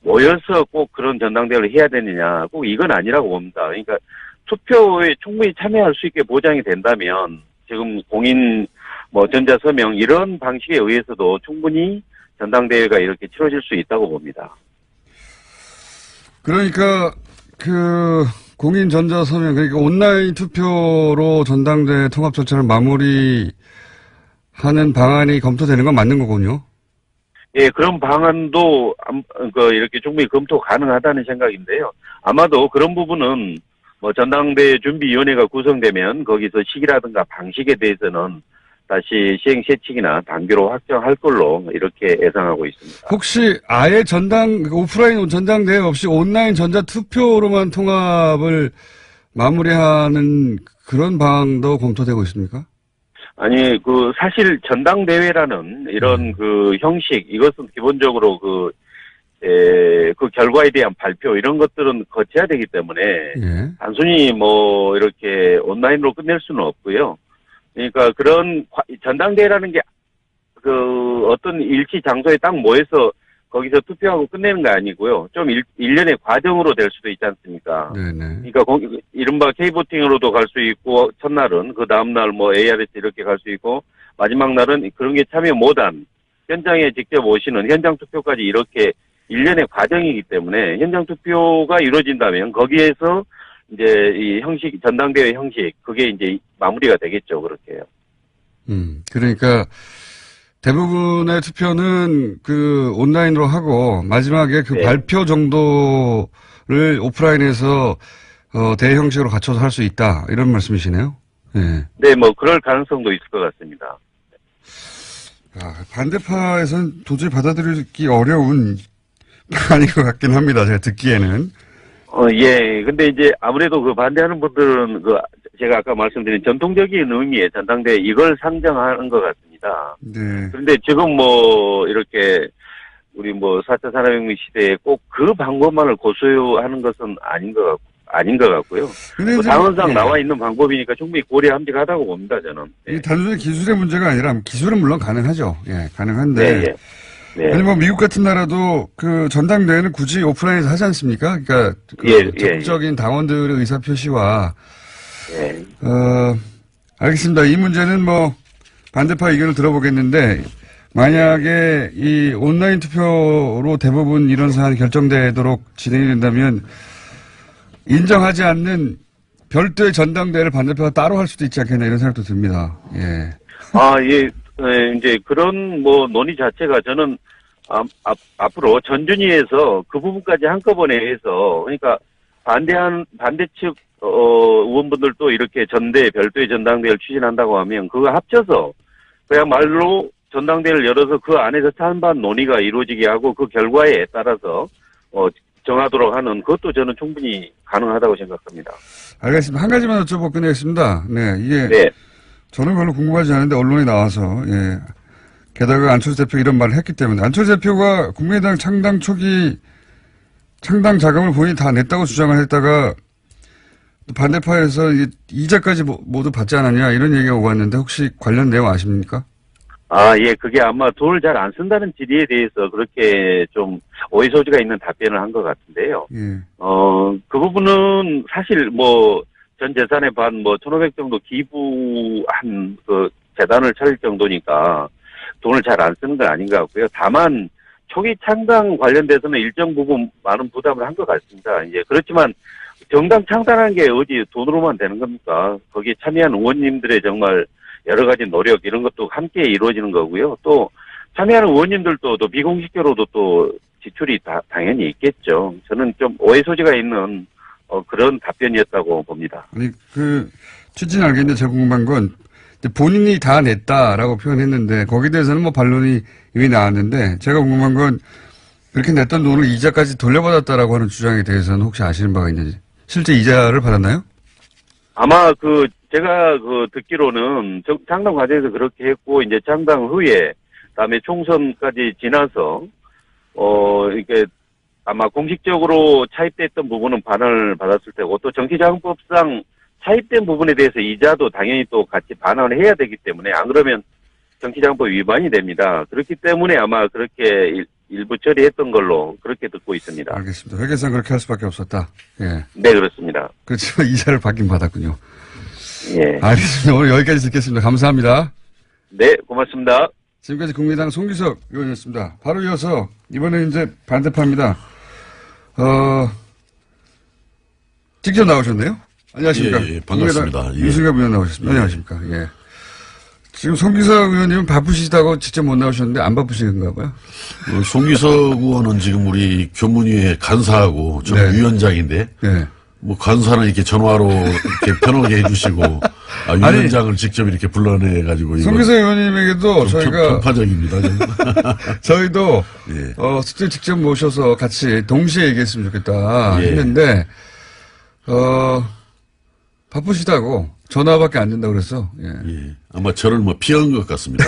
Speaker 4: 모여서 꼭 그런 전당대회를 해야 되느냐, 꼭 이건 아니라고 봅니다. 그러니까 투표에 충분히 참여할 수 있게 보장이 된다면 지금 공인 전자서명 이런 방식에 의해서도 충분히 전당대회가 이렇게 치러질 수 있다고 봅니다.
Speaker 1: 그러니까 공인 전자서명, 그러니까 온라인 투표로 전당대회 통합 절차를 마무리하는 방안이 검토되는 건 맞는 거군요.
Speaker 4: 예, 그런 방안도 이렇게 충분히 검토 가능하다는 생각인데요. 아마도 그런 부분은 전당대회 준비위원회가 구성되면 거기서 시기라든가 방식에 대해서는 다시 시행 세칙이나 단계로 확정할 걸로 이렇게 예상하고 있습니다.
Speaker 1: 혹시 아예 오프라인 전당대회 없이 온라인 전자투표로만 통합을 마무리하는 그런 방안도 검토되고 있습니까?
Speaker 4: 아니, 사실 전당대회라는 이런 형식, 이것은 기본적으로 그 결과에 대한 발표 이런 것들은 거쳐야 되기 때문에
Speaker 1: 예.
Speaker 4: 단순히 뭐 이렇게 온라인으로 끝낼 수는 없고요. 그러니까 그런 전당대회라는 게 그 어떤 일치 장소에 딱 모여서 거기서 투표하고 끝내는 거 아니고요. 좀 일련의 과정으로 될 수도 있지 않습니까?
Speaker 1: 네네.
Speaker 4: 그러니까 이른바 K보팅으로도 갈 수 있고 첫날은 그 다음날 뭐 ARS 이렇게 갈 수 있고 마지막 날은 그런 게 참여 못한 현장에 직접 오시는 현장 투표까지 이렇게 일련의 과정이기 때문에 현장 투표가 이루어진다면 거기에서 이제 이 형식 전당대회 형식 그게 이제 마무리가 되겠죠. 그렇게요.
Speaker 1: 그러니까 대부분의 투표는 그 온라인으로 하고 마지막에 그
Speaker 4: 네.
Speaker 1: 발표 정도를 오프라인에서 대회 형식으로 갖춰서 할 수 있다 이런 말씀이시네요. 네.
Speaker 4: 네, 뭐 그럴 가능성도 있을 것 같습니다.
Speaker 1: 반대파에서는 도저히 받아들이기 어려운 아닌 것 같긴 합니다. 제가 듣기에는.
Speaker 4: 예. 근데 이제 아무래도 그 반대하는 분들은 제가 아까 말씀드린 전통적인 의미의 전당대회 이걸 상정하는 것 같습니다.
Speaker 1: 네.
Speaker 4: 그런데 지금 뭐 이렇게 우리 뭐 4차 산업혁명 시대에 꼭 그 방법만을 고수하는 것은 아닌 것 같고요.
Speaker 1: 근데 이제
Speaker 4: 당헌상
Speaker 1: 예.
Speaker 4: 나와 있는 방법이니까 충분히 고려함직하다고 봅니다, 저는. 예.
Speaker 1: 이 단순히 기술의 문제가 아니라 기술은 물론 가능하죠. 예, 가능한데.
Speaker 4: 네, 예. 네.
Speaker 1: 아니 뭐 미국 같은 나라도 그 전당대회는 굳이 오프라인에서 하지 않습니까? 그러니까 그
Speaker 4: 예,
Speaker 1: 적극적인 당원들의 의사 표시와
Speaker 4: 예.
Speaker 1: 알겠습니다. 이 문제는 뭐 반대파 의견을 들어보겠는데 만약에 이 온라인 투표로 대부분 이런 사안이 결정되도록 진행이 된다면 인정하지 않는 별도의 전당대회를 반대파가 따로 할 수도 있지 않겠나 이런 생각도 듭니다. 예.
Speaker 4: 예. 이제 그런 뭐 논의 자체가 저는 앞으로 전준위에서 그 부분까지 한꺼번에 해서 그러니까 반대 측 의원분들도 이렇게 별도의 전당대회를 추진한다고 하면 그거 합쳐서 그야말로 전당대회를 열어서 그 안에서 찬반 논의가 이루어지게 하고 그 결과에 따라서 정하도록 하는 그것도 저는 충분히 가능하다고 생각합니다.
Speaker 1: 알겠습니다. 한 가지만 여쭤보고 끝내겠습니다. 네, 이게
Speaker 4: 네.
Speaker 1: 저는 별로 궁금하지 않은데 언론에 나와서 예. 게다가 안철수 대표 이런 말을 했기 때문에 안철수 대표가 국민의당 창당 초기 창당 자금을 본인이 다 냈다고 주장을 했다가 또 반대파에서 이자까지 모두 받지 않았냐 이런 얘기가 오고 왔는데 혹시 관련 내용 아십니까?
Speaker 4: 예, 그게 아마 돈을 잘 안 쓴다는 질의에 대해서 그렇게 좀 오해 소지가 있는 답변을 한 것 같은데요.
Speaker 1: 예.
Speaker 4: 그 부분은 사실 전 재산의 반 1,500 정도 기부한 그 재단을 차릴 정도니까 돈을 잘 안 쓰는 건 아닌 것 같고요. 다만 초기 창당 관련돼서는 일정 부분 많은 부담을 한 것 같습니다. 이제 그렇지만 정당 창당한 게 어디 돈으로만 되는 겁니까? 거기에 참여한 의원님들의 정말 여러 가지 노력 이런 것도 함께 이루어지는 거고요. 또 참여하는 의원님들도 또 비공식적으로도 또 지출이 당연히 있겠죠. 저는 좀 오해 소지가 있는 그런 답변이었다고 봅니다.
Speaker 1: 아니 그 취지는 알겠는데 제가 궁금한 건 본인이 다 냈다라고 표현했는데 거기에 대해서는 뭐 반론이 이미 나왔는데 제가 궁금한 건 그렇게 냈던 돈을 이자까지 돌려받았다라고 하는 주장에 대해서는 혹시 아시는 바가 있는지 실제 이자를 받았나요? 아마
Speaker 4: 제가 듣기로는 창당 과정에서 그렇게 했고 이제 창당 후에 그다음에 총선까지 지나서 이렇게 아마 공식적으로 차입됐던 부분은 반환을 받았을 테고 또 정치자금법상 차입된 부분에 대해서 이자도 당연히 또 같이 반환을 해야 되기 때문에 안 그러면 정치자금법 위반이 됩니다. 그렇기 때문에 아마 그렇게 일부 처리했던 걸로 그렇게 듣고 있습니다.
Speaker 1: 알겠습니다. 회계상 그렇게 할 수밖에 없었다. 예.
Speaker 4: 네, 그렇습니다.
Speaker 1: 그렇지만 이자를 받긴 받았군요.
Speaker 4: 예.
Speaker 1: 알겠습니다. 오늘 여기까지 듣겠습니다. 감사합니다.
Speaker 4: 네, 고맙습니다.
Speaker 1: 지금까지 국민의당 송기석 의원이었습니다. 바로 이어서 이번에 이제 반대파입니다. 직접 나오셨네요. 안녕하십니까.
Speaker 5: 예, 반갑습니다. 예.
Speaker 1: 유승엽 의원 나오셨습니다. 안녕하십니까. 예. 지금 송기석 의원님은 바쁘시다고 직접 못 나오셨는데 안 바쁘신가 봐요.
Speaker 5: 송기석 의원은 지금 우리 교문위에 간사하고 저는
Speaker 1: 네.
Speaker 5: 위원장인데
Speaker 1: 네.
Speaker 5: 간사는 이렇게 전화로 이렇게 편하게 해주시고 위원장을 직접 이렇게 불러내가지고
Speaker 1: 송기석 의원님에게도 저희가
Speaker 5: 편파적입니다.
Speaker 1: 저희도
Speaker 5: 예.
Speaker 1: 직접 모셔서 같이 동시에 얘기했으면 좋겠다
Speaker 5: 예.
Speaker 1: 했는데 바쁘시다고 전화밖에 안 된다고 그랬어. 예.
Speaker 5: 예. 아마 저를 뭐 피한 것 같습니다.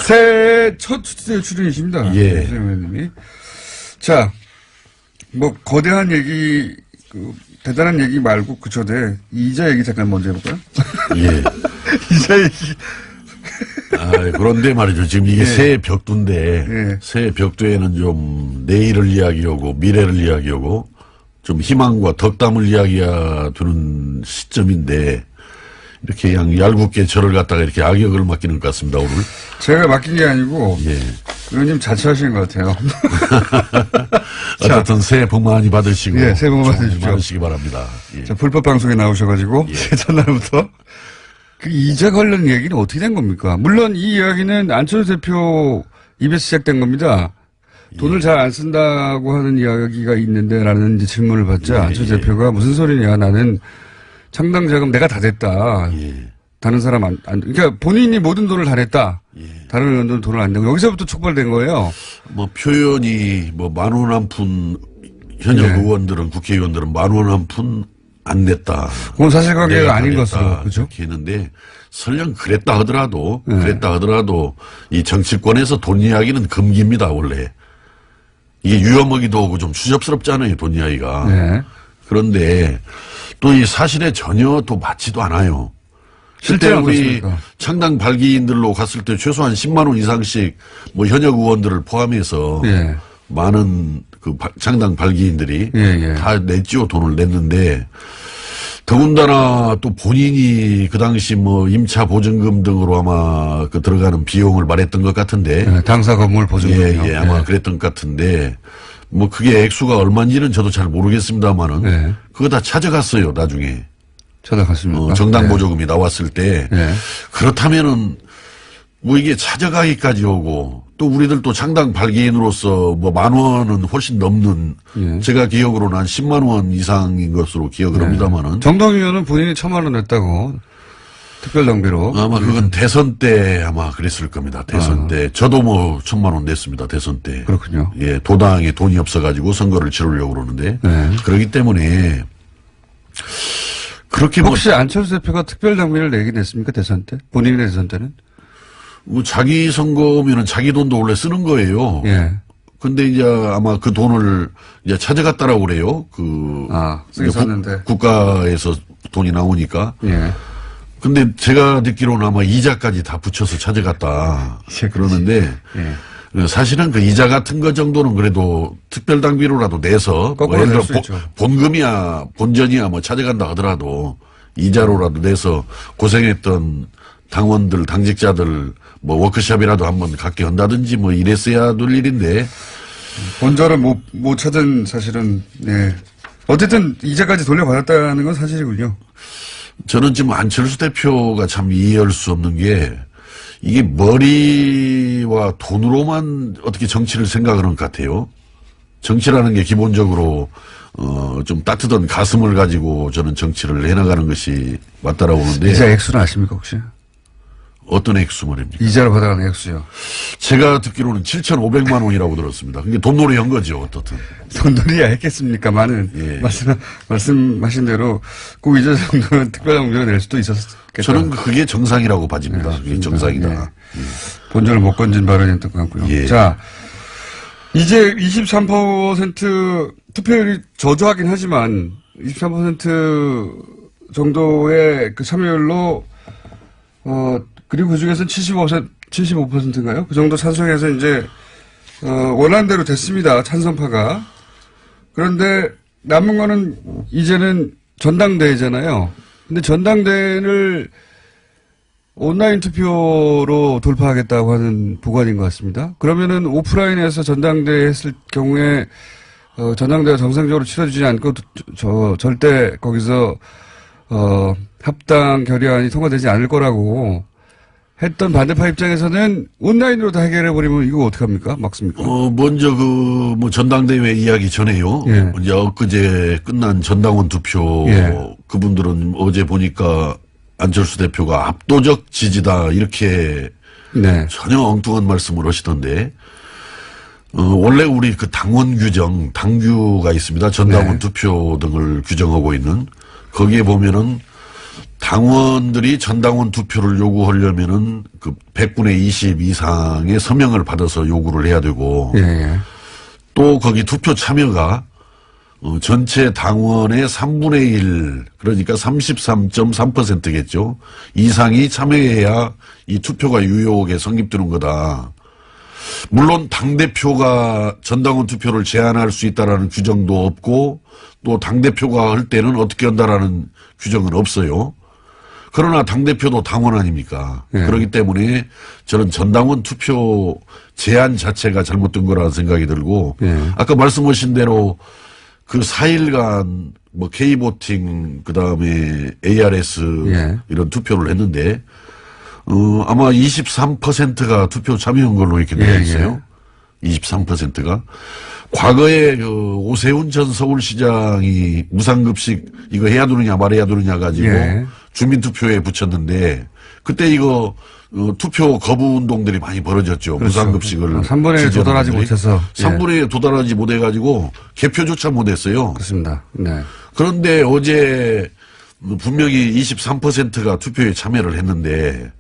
Speaker 1: 새해 첫 출연이십니다.
Speaker 5: 예.
Speaker 1: 의원님이. 자, 뭐 거대한 얘기, 대단한 얘기 말고 그 전에 이자 얘기 잠깐 먼저 해볼까요?
Speaker 5: 예.
Speaker 1: 이자 얘기.
Speaker 5: 그런데 말이죠. 지금 이게
Speaker 1: 예.
Speaker 5: 새해 벽두인데,
Speaker 1: 예.
Speaker 5: 새해 벽두에는 좀 내일을 이야기하고 미래를 이야기하고 좀 희망과 덕담을 이야기하는 시점인데, 이렇게 그냥 얄궂게 저를 갖다가 이렇게 악역을 맡기는 것 같습니다, 오늘.
Speaker 1: 제가 맡긴 게 아니고,
Speaker 5: 예.
Speaker 1: 의원님 자처하시는 것 같아요.
Speaker 5: 어쨌든 새해 복 많이 받으시고.
Speaker 1: 예, 새해 복 많이
Speaker 5: 좋은 일
Speaker 1: 받으십시오.
Speaker 5: 많으시기 바랍니다. 예.
Speaker 1: 자, 불법 방송에 나오셔가지고,
Speaker 5: 예.
Speaker 1: 전날부터. 그 이자 관련 얘기는 어떻게 된 겁니까? 물론 이 이야기는 안철수 대표 입에서 시작된 겁니다. 돈을 잘 안 쓴다고 하는 이야기가 있는데 라는 이제 질문을 받자
Speaker 5: 예,
Speaker 1: 안철수
Speaker 5: 예.
Speaker 1: 대표가 무슨 소리냐 나는 창당 자금 내가 다 냈다.
Speaker 5: 예.
Speaker 1: 다른 사람 그러니까 본인이 모든 돈을 다 냈다.
Speaker 5: 예.
Speaker 1: 다른 의원들은 돈을 안 내고 여기서부터 촉발된 거예요.
Speaker 5: 뭐 표현이 뭐 10,000원 한 푼 현역
Speaker 1: 네.
Speaker 5: 의원들은 국회의원들은 10,000원 한 푼 안 냈다.
Speaker 1: 그건 사실관계가
Speaker 5: 내가
Speaker 1: 아닌
Speaker 5: 다 냈다.
Speaker 1: 것으로 그죠?
Speaker 5: 이렇게 했는데 설령 그랬다 하더라도
Speaker 1: 네.
Speaker 5: 이 정치권에서 돈 이야기는 금기입니다 원래. 이게 유효먹이도 오고 좀 추접스럽잖아요 돈 이야기가.
Speaker 1: 네.
Speaker 5: 그런데 또 이 사실에 전혀 또 맞지도 않아요. 실제
Speaker 1: 실제로
Speaker 5: 우리
Speaker 1: 그렇습니까?
Speaker 5: 창당 발기인들로 갔을 때 최소한 10만 원 이상씩 뭐 현역 의원들을 포함해서
Speaker 1: 예.
Speaker 5: 많은 창당 발기인들이
Speaker 1: 예.
Speaker 5: 다 냈지요. 돈을 냈는데 더군다나 또 본인이 그 당시 뭐 임차 보증금 등으로 아마 그 들어가는 비용을 말했던 것 같은데
Speaker 1: 네, 당사 건물 보증금이요.
Speaker 5: 예, 아마 그랬던 것 같은데 뭐 그게 액수가 얼마인지는 저도 잘 모르겠습니다만은
Speaker 1: 네.
Speaker 5: 그거 다 찾아갔어요 나중에
Speaker 1: 찾아갔습니까?
Speaker 5: 정당
Speaker 1: 네.
Speaker 5: 보조금이 나왔을 때
Speaker 1: 네.
Speaker 5: 그렇다면은 뭐 이게 찾아가기까지 오고 또 우리들도 창당 발기인으로서 뭐 10,000원은 훨씬 넘는
Speaker 1: 예.
Speaker 5: 제가 기억으로는 한 10만 원 이상인 것으로 기억을 합니다만은
Speaker 1: 정동 의원은 본인이 1,000만 원 냈다고 특별 낭비로.
Speaker 5: 아마 그건 대선 때 아마 그랬을 겁니다. 대선 때 저도 뭐 1,000만 원 냈습니다. 대선 때.
Speaker 1: 그렇군요.
Speaker 5: 예, 도당에 돈이 없어가지고 선거를 치르려고 그러는데
Speaker 1: 네.
Speaker 5: 그렇기 때문에 그렇게 뭐
Speaker 1: 혹시 안철수 대표가 특별 낭비를 내긴 했습니까? 대선 때? 본인이 대선 때는?
Speaker 5: 뭐 자기 선거면은 자기 돈도 원래 쓰는 거예요.
Speaker 1: 예.
Speaker 5: 근데 이제 아마 그 돈을 이제 찾아갔다라고 그래요.
Speaker 1: 쓰긴 썼는데.
Speaker 5: 국가에서 돈이 나오니까.
Speaker 1: 예.
Speaker 5: 근데 제가 듣기로는 아마 이자까지 다 붙여서 찾아갔다. 그러는데
Speaker 1: 예.
Speaker 5: 사실은 그 이자 같은 거 정도는 그래도 특별당비로라도 내서 뭐
Speaker 1: 거꾸로
Speaker 5: 예를
Speaker 1: 낼
Speaker 5: 들어
Speaker 1: 수 있죠.
Speaker 5: 본금이야 본전이야 뭐 찾아간다 하더라도 이자로라도 내서 고생했던 당원들 당직자들 뭐 워크숍이라도 한번 갖게 한다든지 뭐 이랬어야 될 일인데
Speaker 1: 본전을 못 찾은 사실은, 예. 어쨌든 이자까지 돌려받았다는 건 사실이군요.
Speaker 5: 저는 지금 안철수 대표가 참 이해할 수 없는 게 이게 머리와 돈으로만 어떻게 정치를 생각하는 것 같아요. 정치라는 게 기본적으로 좀 따뜻한 가슴을 가지고 저는 정치를 해나가는 것이 맞다라고 보는데
Speaker 1: 이자 액수는 아십니까, 혹시?
Speaker 5: 어떤 액수 말입니까?
Speaker 1: 이자로 받아가는 액수요.
Speaker 5: 제가 듣기로는 7,500만 원이라고 들었습니다. 그게 돈놀이 한 거죠, 어떻든.
Speaker 1: 돈들이야 했겠습니까만은.
Speaker 5: 예.
Speaker 1: 말씀하신 대로 그 이자 정도는 특별장비로 낼 수도 있었겠다.
Speaker 5: 저는 그게 정상이라고 봐집니다.
Speaker 1: 네,
Speaker 5: 그게 정상이다.
Speaker 1: 예. 본전을 못 건진 발언이었던 것 같고요.
Speaker 5: 예.
Speaker 1: 자, 이제 23% 투표율이 저조하긴 하지만 23% 정도의 그 참여율로 그리고 그 중에서는 75%인가요? 그 정도 찬성해서 이제 원안대로 됐습니다. 찬성파가. 그런데 남은 거는 이제는 전당대회잖아요. 근데 전당대회를 온라인 투표로 돌파하겠다고 하는 보관인 것 같습니다. 그러면은 오프라인에서 전당대회 했을 경우에 전당대회가 정상적으로 치러지지 않고 절대 거기서 합당 결의안이 통과되지 않을 거라고 했던 반대파 입장에서는 온라인으로 다 해결해버리면 이거 어떡합니까? 막습니까?
Speaker 5: 먼저 뭐 전당대회 이야기 전에요.
Speaker 1: 예.
Speaker 5: 이제 엊그제 끝난 전당원 투표
Speaker 1: 예.
Speaker 5: 그분들은 어제 보니까 안철수 대표가 압도적 지지다 이렇게
Speaker 1: 네.
Speaker 5: 전혀 엉뚱한 말씀을 하시던데 원래 우리 그 당원 규정 당규가 있습니다. 전당원
Speaker 1: 네.
Speaker 5: 투표 등을 규정하고 있는 거기에 보면은 당원들이 전당원 투표를 요구하려면은 그 100분의 20 이상의 서명을 받아서 요구를 해야 되고
Speaker 1: 예, 예.
Speaker 5: 또 거기 투표 참여가 전체 당원의 3분의 1 그러니까 33.3%겠죠. 이상이 참여해야 이 투표가 유효하게 성립되는 거다. 물론 당대표가 전당원 투표를 제한할 수 있다라는 규정도 없고 또 당대표가 할 때는 어떻게 한다라는 규정은 없어요. 그러나 당대표도 당원 아닙니까?
Speaker 1: 네.
Speaker 5: 그렇기 때문에 저는 전당원 투표 제한 자체가 잘못된 거라는 생각이 들고 아까 말씀하신 대로 그 4일간 뭐 K보팅 그다음에 ARS 이런 투표를 했는데 아마 23%가 투표 참여한 걸로 이렇게 되어 있어요. 23%가. 과거에 그 오세훈 전 서울시장이 무상급식 이거 해야 되느냐 말해야 되느냐 가지고 주민투표에 붙였는데 그때 이거 투표 거부 운동들이 많이 벌어졌죠.
Speaker 1: 그렇죠.
Speaker 5: 무상급식을
Speaker 1: 3분의 1 도달하지 못해서. 예.
Speaker 5: 3분의 1 도달하지 못해가지고 개표조차 못했어요.
Speaker 1: 그렇습니다. 네.
Speaker 5: 그런데 어제 분명히 23%가 투표에 참여를 했는데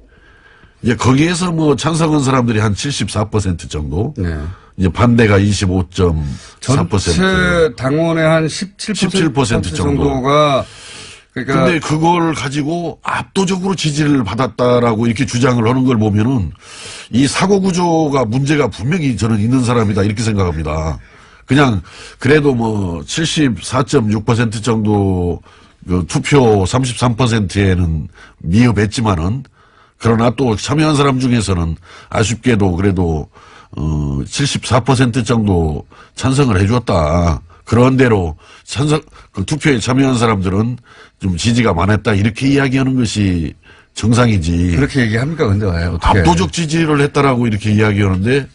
Speaker 5: 이제 거기에서 뭐 찬성한 사람들이 한 74% 정도.
Speaker 1: 네.
Speaker 5: 이제 반대가 25.4%.
Speaker 1: 전체 당원의 한 17% 정도가 그러니까
Speaker 5: 근데 그걸 가지고 압도적으로 지지를 받았다라고 이렇게 주장을 하는 걸 보면은 이 사고 구조가 문제가 분명히 저는 있는 사람이다 이렇게 생각합니다. 그냥 그래도 뭐 74.6% 정도 그 투표 33%에는 미흡했지만은 그러나 또 참여한 사람 중에서는 아쉽게도 그래도 74% 정도 찬성을 해줬다. 그런 대로 그 투표에 참여한 사람들은 좀 지지가 많았다. 이렇게 이야기하는 것이 정상이지.
Speaker 1: 그렇게 얘기합니까? 근데 왜 어떻게?
Speaker 5: 압도적 지지를 했다라고 이렇게 이야기하는데,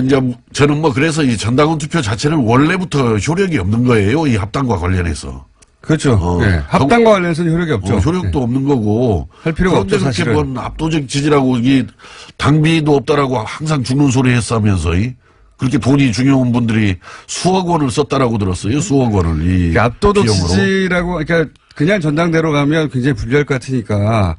Speaker 5: 이제 저는 뭐 그래서 이 전당원 투표 자체는 원래부터 효력이 없는 거예요. 이 합당과 관련해서.
Speaker 1: 그렇죠. 예. 합당과 관련해서는 효력이 없죠.
Speaker 5: 효력도 없는 거고.
Speaker 1: 할 필요가 없죠,
Speaker 5: 그런데
Speaker 1: 사실은.
Speaker 5: 그렇게 뭐 압도적 지지라고 이 당비도 없다라고 항상 죽는 소리 했으면서 그렇게 돈이 중요한 분들이 수억 원을 썼다라고 들었어요. 수억 원을 이
Speaker 1: 압도적
Speaker 5: 비용으로.
Speaker 1: 지지라고 그러니까 그냥 전당대로 가면 굉장히 불리할 것 같으니까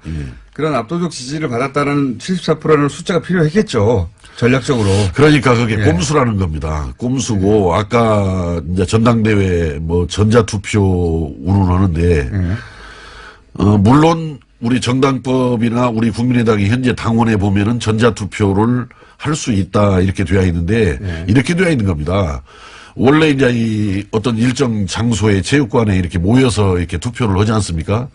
Speaker 1: 그런 압도적 지지를 받았다는 74%라는 숫자가 필요했겠죠. 전략적으로.
Speaker 5: 그러니까 그게 꼼수라는 겁니다. 꼼수고 아까 이제 전당대회 뭐 전자투표 운운하는데 물론 우리 정당법이나 우리 국민의당이 현재 당원에 보면은 전자투표를 할 수 있다 이렇게 되어 있는데 이렇게 되어 있는 겁니다. 원래 이제 이 어떤 일정 장소에 체육관에 이렇게 모여서 이렇게 투표를 하지 않습니까?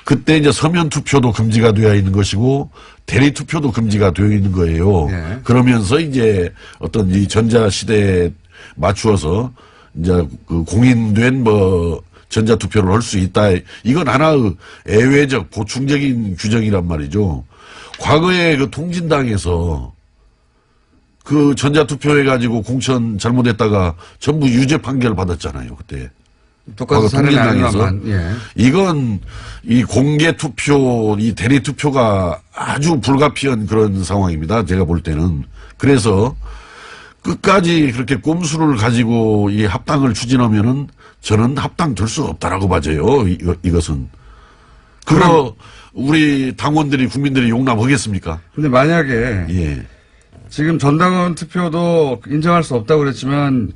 Speaker 5: 그때 이제 서면 투표도 금지가 되어 있는 것이고 대리 투표도 금지가 되어 있는 거예요. 그러면서 이제 어떤 이 전자 시대에 맞추어서 이제 그 공인된 뭐 전자 투표를 할 수 있다. 이건 하나의 예외적 보충적인 규정이란 말이죠. 과거에 그 통진당에서 그 전자투표 해가지고 공천 잘못했다가 전부 유죄 판결 받았잖아요, 그때.
Speaker 1: 똑같은 사례는 아니지만,
Speaker 5: 이건 이 공개 투표, 이 대리 투표가 아주 불가피한 그런 상황입니다. 제가 볼 때는. 그래서 끝까지 그렇게 꼼수를 가지고 이 합당을 추진하면은 저는 합당될 수 없다라고 봐져요, 이것은. 그거 우리 당원들이 국민들이 용납하겠습니까?
Speaker 1: 근데 만약에 지금 전당원 투표도 인정할 수 없다고 그랬지만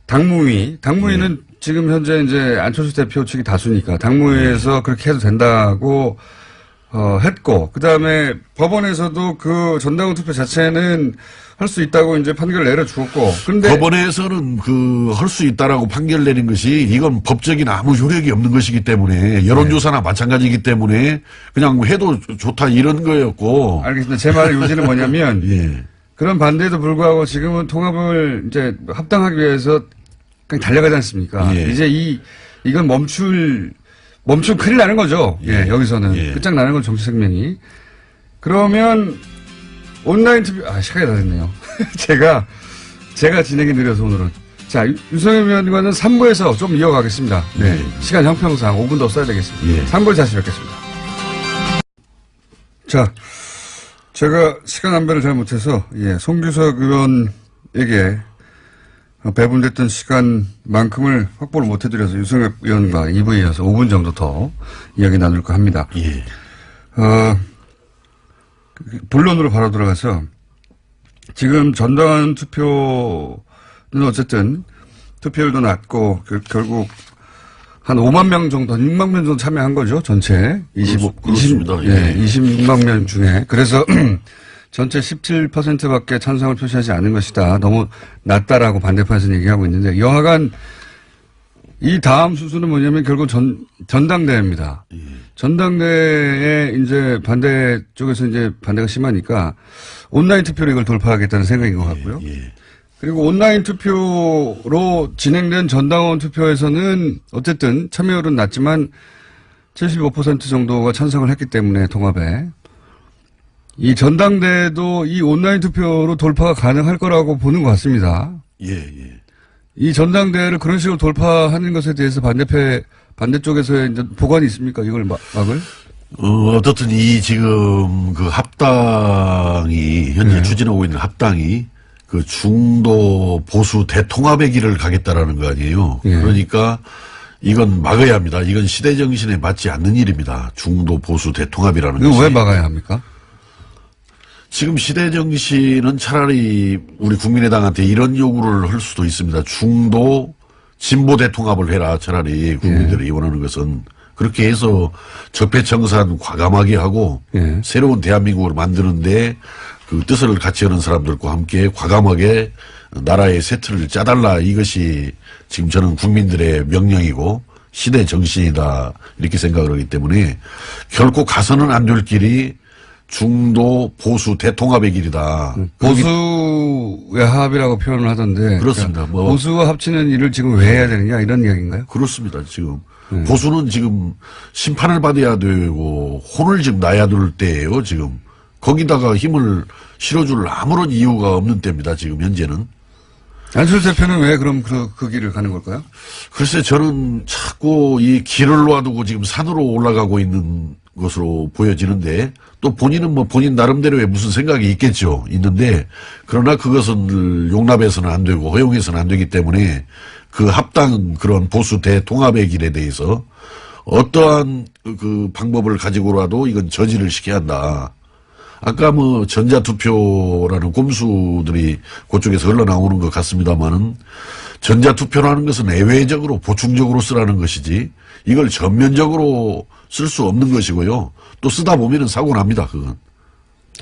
Speaker 1: 당무위는 지금 현재 이제 안철수 대표 측이 다수니까 당무위에서 그렇게 해도 된다고 했고 그다음에 법원에서도 그 전당원 투표 자체는 할 수 있다고 이제 판결을 내려주었고 근데
Speaker 5: 법원에서는 그 할 수 있다라고 판결 내린 것이 이건 법적인 아무 효력이 없는 것이기 때문에 여론조사나 마찬가지이기 때문에 그냥 해도 좋다 이런 거였고.
Speaker 1: 알겠습니다. 제 말의 요지는 뭐냐면 그런 반대에도 불구하고 지금은 통합을 이제 합당하기 위해서 그냥 달려가지 않습니까? 이제 이건 멈추면 큰일 나는 거죠. 여기서는. 끝장나는 건 정치 생명이. 그러면 온라인 투표, 시간이 다 됐네요. 제가 진행이 느려서 오늘은. 자, 유성현 위원과는 3부에서 좀 이어가겠습니다. 시간 형평상 5분 더 써야 되겠습니다. 3부에 다시 뵙겠습니다. 자, 제가 시간 안배를 잘 못해서, 송규석 의원에게, 배분됐던 시간만큼을 확보를 못 해드려서 유승엽 의원과 2부에 이어서 5분 정도 더 이야기 나눌까 합니다.
Speaker 5: 예.
Speaker 1: 본론으로 바로 들어가서 지금 전당원 투표는 어쨌든 투표율도 낮고 결국 한 5만 명 정도, 6만 명 정도 참여한 거죠. 전체.
Speaker 5: 그렇습니다.
Speaker 1: 26만 명 중에. 그래서 전체 17%밖에 찬성을 표시하지 않은 것이다. 너무 낮다라고 반대편에서 얘기하고 있는데 여하간 이 다음 순서는 뭐냐면 결국 전당대회입니다. 전당대회에 이제 반대 쪽에서 이제 반대가 심하니까 온라인 투표로 이걸 돌파하겠다는 생각인 것 같고요. 그리고 온라인 투표로 진행된 전당원 투표에서는 어쨌든 참여율은 낮지만 75% 정도가 찬성을 했기 때문에 통합에 이 전당대회도 이 온라인 투표로 돌파가 가능할 거라고 보는 것 같습니다. 이 전당대회를 그런 식으로 돌파하는 것에 대해서 반대쪽에서 이제 보관이 있습니까? 이걸 막을?
Speaker 5: 어떻든 지금 그 합당이, 현재 추진하고 있는 합당이 그 중도 보수 대통합의 길을 가겠다라는 거 아니에요. 그러니까 이건 막아야 합니다. 이건 시대 정신에 맞지 않는 일입니다. 중도 보수 대통합이라는 것이.
Speaker 1: 이거 왜 막아야 합니까?
Speaker 5: 지금 시대 정신은 차라리 우리 국민의당한테 이런 요구를 할 수도 있습니다. 중도 진보 대통합을 해라. 차라리 국민들이 원하는 것은. 그렇게 해서 적폐청산 과감하게 하고 새로운 대한민국을 만드는데 그 뜻을 같이 하는 사람들과 함께 과감하게 나라의 새 틀을 짜달라. 이것이 지금 저는 국민들의 명령이고 시대 정신이다. 이렇게 생각을 하기 때문에 결코 가서는 안 될 길이 중도 보수 대통합의 길이다.
Speaker 1: 보수의 합이라고 표현을 하던데.
Speaker 5: 그렇습니다.
Speaker 1: 그러니까 보수와 합치는 일을 지금 왜 해야 되느냐 이런 이야기인가요?
Speaker 5: 그렇습니다. 지금 보수는 지금 심판을 받아야 되고 혼을 지금 나야 될 때예요. 지금 거기다가 힘을 실어줄 아무런 이유가 없는 때입니다. 지금 현재는.
Speaker 1: 안철수 대표는 왜 그럼 그 길을 가는 걸까요?
Speaker 5: 글쎄 저는 자꾸 이 길을 놔두고 지금 산으로 올라가고 있는 것으로 보여지는데 또 본인은 뭐 본인 나름대로의 무슨 생각이 있겠죠. 있는데 그러나 그것은 용납해서는 안 되고 허용해서는 안 되기 때문에 그 합당 그런 보수 대통합의 길에 대해서 어떠한 그 방법을 가지고라도 이건 저지를 시켜야 한다. 아까 뭐 전자투표라는 꼼수들이 그쪽에서 흘러나오는 것 같습니다만은 전자투표라는 것은 예외적으로 보충적으로 쓰라는 것이지 이걸 전면적으로 쓸 수 없는 것이고요. 또 쓰다 보면은 사고 납니다. 그건.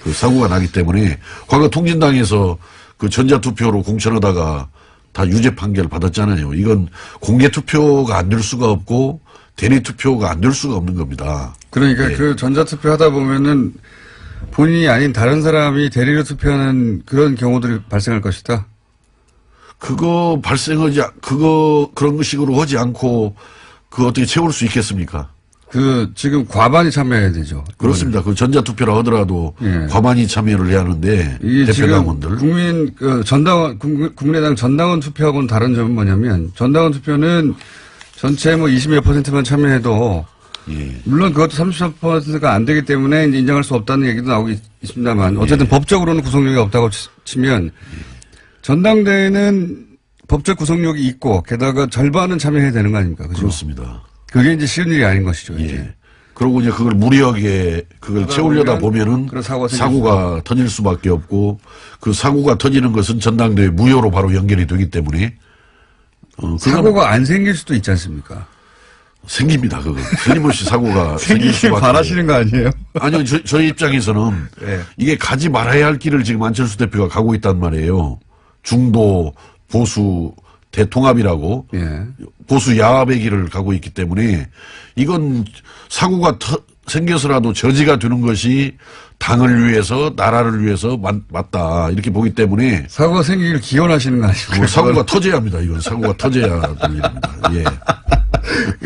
Speaker 5: 그 사고가 나기 때문에 과거 통진당에서 그 전자투표로 공천하다가 다 유죄 판결 받았잖아요. 이건 공개투표가 안 될 수가 없고 대리투표가 안 될 수가 없는 겁니다.
Speaker 1: 그러니까 그 전자투표 하다 보면은 본인이 아닌 다른 사람이 대리로 투표하는 그런 경우들이 발생할 것이다.
Speaker 5: 그런 식으로 하지 않고 그거 어떻게 채울 수 있겠습니까?
Speaker 1: 지금 과반이 참여해야 되죠.
Speaker 5: 그렇습니다. 그 전자투표라 하더라도 과반이 참여를 해야 하는데 대표당원들.
Speaker 1: 국민의당 전당원 투표하고는 다른 점은 뭐냐면 전당원 투표는 전체 뭐 20몇 %만 참여해도 물론 그것도 33%가 안 되기 때문에 이제 인정할 수 없다는 얘기도 나오고 있습니다만 어쨌든 법적으로는 구속력이 없다고 치면 전당대회는 법적 구속력이 있고 게다가 절반은 참여해야 되는 거 아닙니까? 그죠?
Speaker 5: 그렇습니다.
Speaker 1: 그게 이제 쉬운 일이 아닌 것이죠. 이제.
Speaker 5: 그리고 이제 그걸 무리하게 그걸 채우려다 보면은 사고가 터질 수밖에 없고 그 사고가 터지는 것은 전당대회 무효로 바로 연결이 되기 때문에
Speaker 1: 사고가 안 생길 수도 있지 않습니까?
Speaker 5: 생깁니다. 그건 틀림없이 사고가 생길 수밖에.
Speaker 1: 바라시는 거 아니에요?
Speaker 5: 아니요. 저희 입장에서는 이게 가지 말아야 할 길을 지금 안철수 대표가 가고 있단 말이에요. 중도 보수 대통합이라고 보수 야합의 길을 가고 있기 때문에 이건 사고가 생겨서라도 저지가 되는 것이 당을 위해서 나라를 위해서 맞다 이렇게 보기 때문에
Speaker 1: 사고가 생기기를 기원하시는 거 아니고
Speaker 5: 사고가 터져야 합니다. 이건 사고가 터져야 될 일입니다.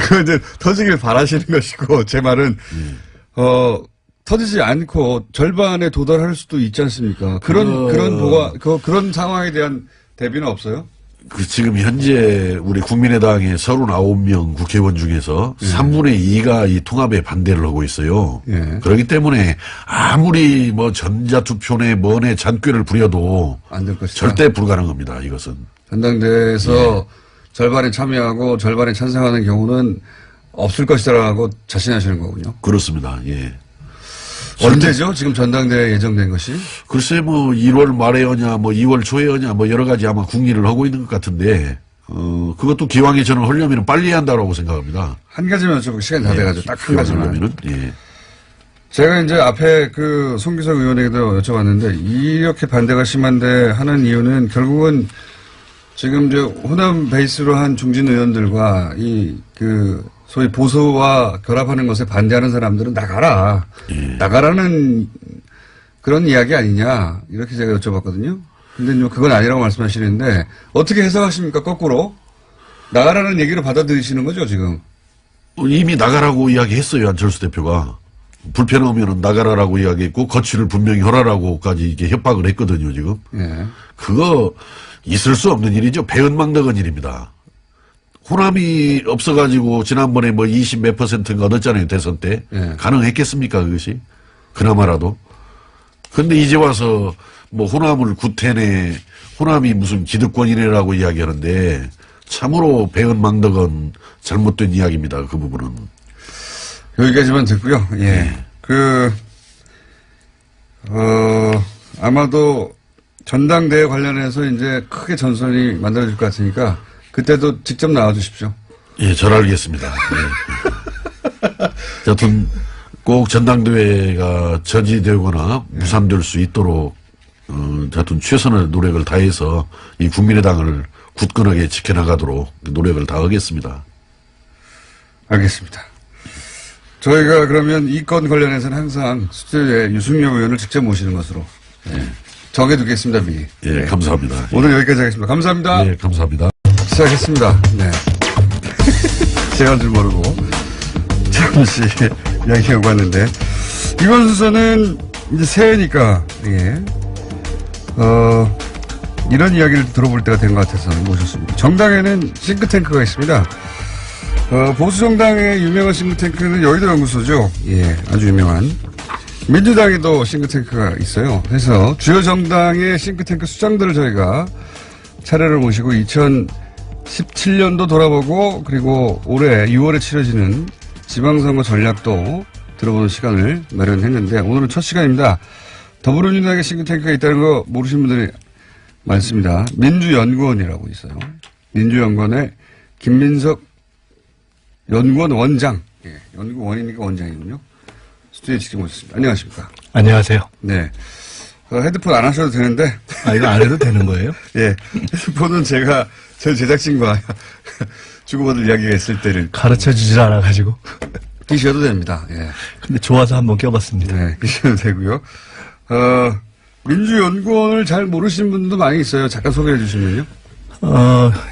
Speaker 1: 그 이제 터지길 바라시는 것이고 제 말은 터지지 않고 절반에 도달할 수도 있지 않습니까? 그런 상황에 대한 대비는 없어요?
Speaker 5: 그 지금 현재 우리 국민의당의 39명 국회의원 중에서 3분의 2가 이 통합에 반대를 하고 있어요.
Speaker 1: 예.
Speaker 5: 그렇기 때문에 아무리 뭐 전자투표네 뭐네 잔꾀를 부려도
Speaker 1: 안 될 것이다.
Speaker 5: 절대 불가능합니다. 이것은.
Speaker 1: 전당대회에서 절반이 참여하고 절반이 찬성하는 경우는 없을 것이다라고 자신하시는 거군요.
Speaker 5: 그렇습니다. 예.
Speaker 1: 언제죠? 지금 전당대회 예정된 것이?
Speaker 5: 글쎄 뭐 1월 말에였냐 뭐 2월 초에였냐 뭐 여러 가지 아마 궁리를 하고 있는 것 같은데 그것도 기왕에 저는 하려면 빨리 해야 한다고 생각합니다.
Speaker 1: 한 가지만 여쭤보고 시간이 다 돼가지고 딱 한 가지만.
Speaker 5: 하려면은 예.
Speaker 1: 제가 이제 앞에 그 송기석 의원에게도 여쭤봤는데 이렇게 반대가 심한데 하는 이유는 결국은 지금 이제 호남 베이스로 한 중진 의원들과 이 그 소위 보수와 결합하는 것에 반대하는 사람들은 나가라.
Speaker 5: 예.
Speaker 1: 나가라는 그런 이야기 아니냐. 이렇게 제가 여쭤봤거든요. 근데 그건 아니라고 말씀하시는데 어떻게 해석하십니까? 거꾸로. 나가라는 얘기로 받아들이시는 거죠, 지금?
Speaker 5: 이미 나가라고 이야기했어요. 안철수 대표가. 불편하면 나가라라고 이야기했고 거취를 분명히 하라라고까지 이게 협박을 했거든요, 지금.
Speaker 1: 예.
Speaker 5: 그거 있을 수 없는 일이죠. 배은망덕한 일입니다. 호남이 없어가지고 지난번에 뭐 20 몇 %인가 얻었잖아요. 대선 때.
Speaker 1: 예.
Speaker 5: 가능했겠습니까? 그것이? 그나마라도. 근데 이제 와서 뭐 호남을 구태내 호남이 무슨 기득권이래라고 이야기하는데 참으로 배은망덕한 잘못된 이야기입니다. 그 부분은.
Speaker 1: 여기까지만 듣고요. 예. 아마도 전당대회 관련해서 이제 크게 전선이 만들어질 것 같으니까 그때도 직접 나와 주십시오.
Speaker 5: 예, 잘 알겠습니다. 예. 여튼 꼭 전당대회가 저지되거나 무산될 수 있도록 여튼 최선의 노력을 다해서 이 국민의당을 굳건하게 지켜나가도록 노력을 다하겠습니다.
Speaker 1: 알겠습니다. 저희가 그러면 이 건 관련해서는 항상 스튜디오에 유승엽 의원을 직접 모시는 것으로 정해두겠습니다, 미리.
Speaker 5: 예,
Speaker 1: 네.
Speaker 5: 감사합니다.
Speaker 1: 오늘 여기까지 하겠습니다. 감사합니다.
Speaker 5: 예, 감사합니다.
Speaker 1: 시작했습니다. 네. 제가 줄 모르고 잠시 이야기하고 왔는데 이번 순서는 이제 새해니까 이런 이야기를 들어볼 때가 된 것 같아서 모셨습니다. 정당에는 싱크탱크가 있습니다. 보수 정당의 유명한 싱크탱크는 여의도 연구소죠. 예, 아주 유명한. 민주당에도 싱크탱크가 있어요. 그래서 주요 정당의 싱크탱크 수장들을 저희가 차례를 모시고 2017년도 돌아보고 그리고 올해 6월에 치러지는 지방선거 전략도 들어보는 시간을 마련했는데 오늘은 첫 시간입니다. 더불어민주당의 싱크탱크가 있다는 거 모르시는 분들이 많습니다. 민주연구원이라고 있어요. 민주연구원의 김민석 연구원 원장. 예, 연구원이니까 원장이군요. 스튜디오에 직접 모셨습니다. 안녕하십니까.
Speaker 6: 안녕하세요.
Speaker 1: 네. 헤드폰 안 하셔도 되는데.
Speaker 6: 이거 안 해도 되는 거예요?
Speaker 1: 예. 헤드폰은 제가 저 제작진과 주고받을 이야기가 있을 때를.
Speaker 6: 가르쳐 주질 않아가지고.
Speaker 1: 끼셔도 됩니다. 예.
Speaker 6: 근데 좋아서 한번 껴봤습니다.
Speaker 1: 네. 끼셔도 되고요. 민주연구원을 잘 모르시는 분들도 많이 있어요. 잠깐 소개해 주시면요.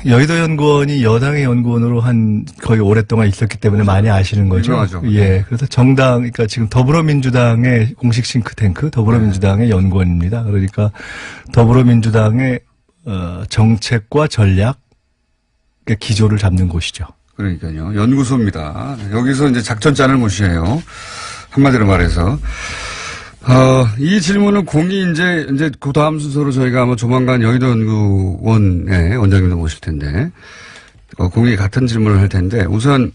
Speaker 6: 여의도 연구원이 여당의 연구원으로 거의 오랫동안 있었기 때문에 많이 아시는 거죠.
Speaker 1: 유명하죠.
Speaker 6: 예. 그래서 그러니까 지금 더불어민주당의 공식 싱크탱크, 더불어민주당의 연구원입니다. 그러니까 더불어민주당의, 정책과 전략, 기조를 잡는 곳이죠.
Speaker 1: 그러니까요. 연구소입니다. 여기서 이제 작전 짜는 곳이에요. 한마디로 말해서. 이 질문은 공이 이제 그 다음 순서로 저희가 아마 조만간 여의도 연구원의 원장님도 모실 텐데, 공이 같은 질문을 할 텐데, 우선,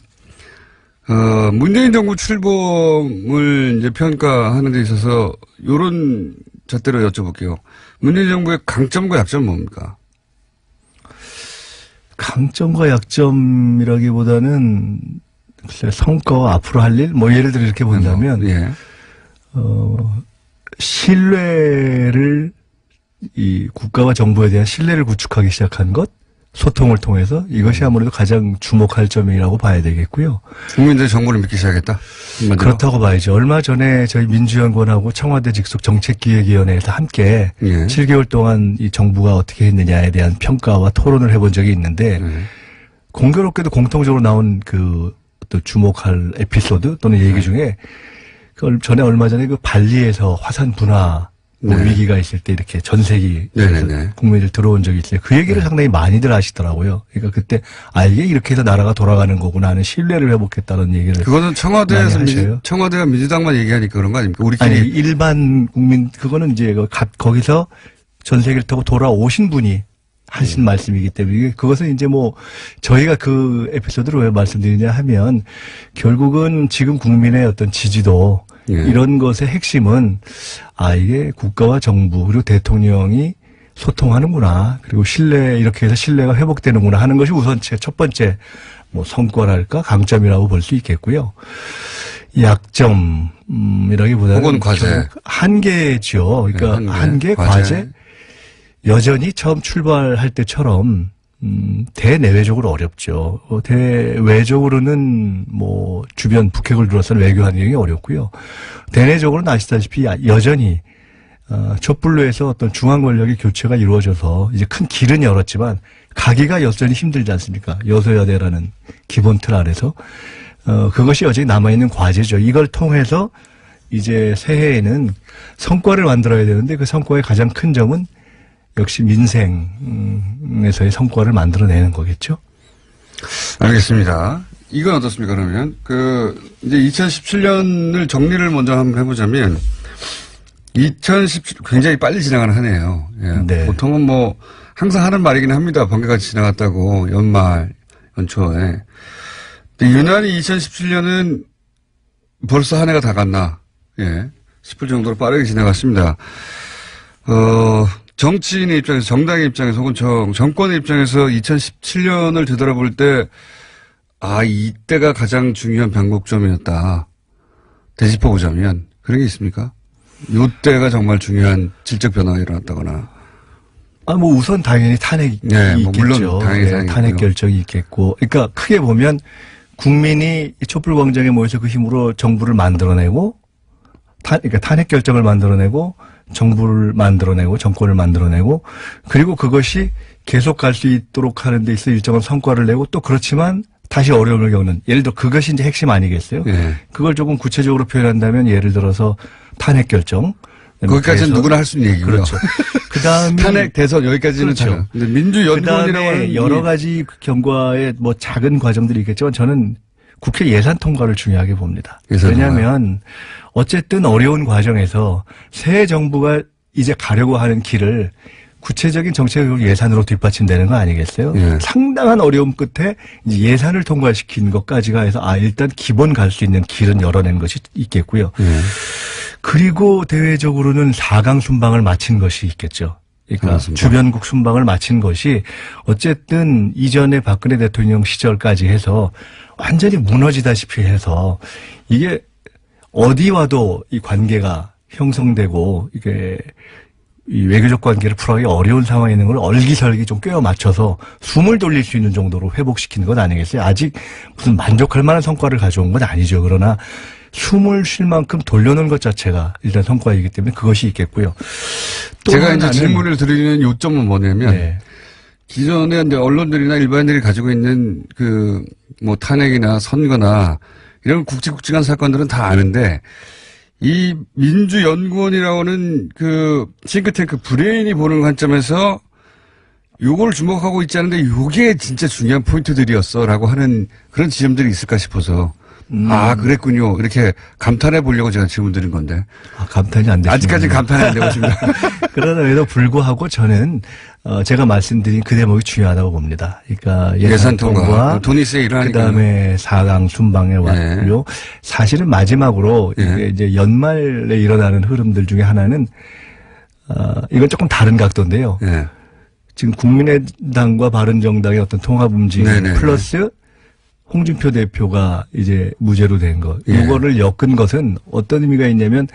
Speaker 1: 문재인 정부 출범을 이제 평가하는 데 있어서, 요런 잣대로 여쭤볼게요. 문재인 정부의 강점과 약점은 뭡니까?
Speaker 6: 강점과 약점이라기보다는, 글쎄, 성과와 앞으로 할 일? 예를 들어 이렇게 본다면,
Speaker 1: 예.
Speaker 6: 신뢰를, 이 국가와 정부에 대한 신뢰를 구축하기 시작한 것, 소통을 통해서 이것이 아무래도 가장 주목할 점이라고 봐야 되겠고요.
Speaker 1: 국민들이 정부를 믿기 시작했다? 한마디로?
Speaker 6: 그렇다고 봐야죠. 얼마 전에 저희 민주연구원하고 청와대 직속 정책기획위원회에서 함께 7개월 동안 이 정부가 어떻게 했느냐에 대한 평가와 토론을 해본 적이 있는데, 공교롭게도 공통적으로 나온 또 주목할 에피소드 또는 얘기 중에, 전에 얼마 전에 발리에서 화산 분화 뭐
Speaker 1: 네.
Speaker 6: 위기가 있을 때 이렇게 전세기
Speaker 1: 네네네.
Speaker 6: 국민들 들어온 적이 있어요. 그 얘기를 상당히 많이들 하시더라고요. 그러니까 그때 이게 이렇게 해서 나라가 돌아가는 거구나 하는 신뢰를 회복했다는 얘기를.
Speaker 1: 그거는 청와대에서
Speaker 6: 많이 하셔요.
Speaker 1: 청와대가 민주당만 얘기하니까 그런 거 아닙니까? 우리끼리.
Speaker 6: 아니 일반 국민 그거는 이제 거기서 전세기를 타고 돌아오신 분이 하신 말씀이기 때문에 그것은 이제 뭐 저희가 그 에피소드를 왜 말씀드리냐 하면 결국은 지금 국민의 어떤 지지도
Speaker 1: 예.
Speaker 6: 이런 것의 핵심은 이게 국가와 정부 그리고 대통령이 소통하는구나 그리고 이렇게 해서 신뢰가 회복되는구나 하는 것이 우선 첫 번째 뭐 성과랄까 강점이라고 볼 수 있겠고요. 약점이라기보다는
Speaker 1: 혹은 과제.
Speaker 6: 한계죠. 그러니까
Speaker 1: 네,
Speaker 6: 한계 과제. 여전히 처음 출발할 때처럼 대내외적으로 어렵죠. 대외적으로는 뭐 주변 북핵을 둘러싼 외교 환경이 어렵고요. 대내적으로는 아시다시피 여전히 촛불로에서 어떤 중앙 권력의 교체가 이루어져서 이제 큰 길은 열었지만 가기가 여전히 힘들지 않습니까? 여소야대라는 기본 틀 아래서 그것이 여전히 남아있는 과제죠. 이걸 통해서 이제 새해에는 성과를 만들어야 되는데 그 성과의 가장 큰 점은 역시 민생에서의 성과를 만들어내는 거겠죠?
Speaker 1: 알겠습니다. 이건 어떻습니까, 그러면? 이제 2017년을 정리를 먼저 한번 해보자면, 2017, 굉장히 빨리 지나가는 한 해예요. 예.
Speaker 6: 네.
Speaker 1: 보통은 뭐, 항상 하는 말이긴 합니다. 번개같이 지나갔다고, 연초에. 근데 유난히 2017년은 벌써 한 해가 다 갔나, 예. 싶을 정도로 빠르게 지나갔습니다. 정치인의 입장에서, 정당의 입장에서, 혹은 정권의 입장에서 2017년을 되돌아볼 때, 이때가 가장 중요한 변곡점이었다. 되짚어보자면, 그런 게 있습니까? 이때가 정말 중요한 질적 변화가 일어났다거나.
Speaker 6: 뭐 우선 당연히 탄핵이
Speaker 1: 네, 뭐
Speaker 6: 있겠죠.
Speaker 1: 물론 당연히
Speaker 6: 탄핵 결정이 있겠고. 그러니까 크게 보면 국민이 촛불광장에 모여서 그 힘으로 정부를 만들어내고, 그러니까 탄핵 결정을 만들어내고, 정부를 만들어내고 정권을 만들어내고 그리고 그것이 계속 갈 수 있도록 하는 데 있어 일정한 성과를 내고 또 그렇지만 다시 어려움을 겪는 예를 들어 그것이 이제 핵심 아니겠어요?
Speaker 1: 네.
Speaker 6: 그걸 조금 구체적으로 표현한다면 예를 들어서 탄핵 결정
Speaker 1: 거기까지는 누구나 할 수 있는 얘기고요.
Speaker 6: 그렇죠. 그다음에
Speaker 1: 탄핵 대선 여기까지는
Speaker 6: 그렇죠.
Speaker 1: 근데 민주연구원이라고 하는
Speaker 6: 여러 가지 경과의 뭐 작은 과정들이 있겠지만 저는 국회 예산 통과를 중요하게 봅니다. 왜냐하면 어쨌든 어려운 과정에서 새 정부가 이제 가려고 하는 길을 구체적인 정책 예산으로 뒷받침되는 거 아니겠어요?
Speaker 1: 예.
Speaker 6: 상당한 어려움 끝에 이제 예산을 통과시킨 것까지가 해서 일단 기본 갈 수 있는 길은 열어낸 것이 있겠고요. 그리고 대외적으로는 4강 순방을 마친 것이 있겠죠. 그러니까 주변국 순방을 마친 것이 어쨌든 이전에 박근혜 대통령 시절까지 해서 완전히 무너지다시피 해서 이게 어디와도 이 관계가 형성되고 이게 이 외교적 관계를 풀어가기 어려운 상황에 있는 걸 얼기설기 좀 꿰어 맞춰서 숨을 돌릴 수 있는 정도로 회복시키는 건 아니겠어요? 아직 무슨 만족할 만한 성과를 가져온 건 아니죠. 그러나 숨을 쉴 만큼 돌려놓은 것 자체가 일단 성과이기 때문에 그것이 있겠고요. 또
Speaker 1: 제가 이제 질문을 드리는 요점은 뭐냐면
Speaker 6: 네.
Speaker 1: 기존에 이제 언론들이나 일반인들이 가지고 있는 뭐 탄핵이나 선거나 이런 굵직굵직한 사건들은 다 아는데 이 민주연구원이라고는 싱크탱크 브레인이 보는 관점에서 요걸 주목하고 있지 않은데 요게 진짜 중요한 포인트들이었어라고 하는 그런 지점들이 있을까 싶어서 그랬군요. 이렇게 감탄해 보려고 제가 질문 드린 건데.
Speaker 6: 감탄이 안 되시네요.
Speaker 1: 아직까지 감탄이 안 되고 있습니다.
Speaker 6: 그러나에도 불구하고 저는 제가 말씀드린 그 대목이 중요하다고 봅니다. 그러니까 예산 통과,
Speaker 1: 돈이 세 일어나니까.
Speaker 6: 그다음에 4강 순방에 왔고요. 사실은 마지막으로 이제 연말에 일어나는 흐름들 중에 하나는 이건 조금 다른 각도인데요.
Speaker 1: 네.
Speaker 6: 지금 국민의당과 바른정당의 어떤 통합 움직임 플러스 홍준표 대표가 이제 무죄로 된 것. 이거를 엮은 것은 어떤 의미가 있냐면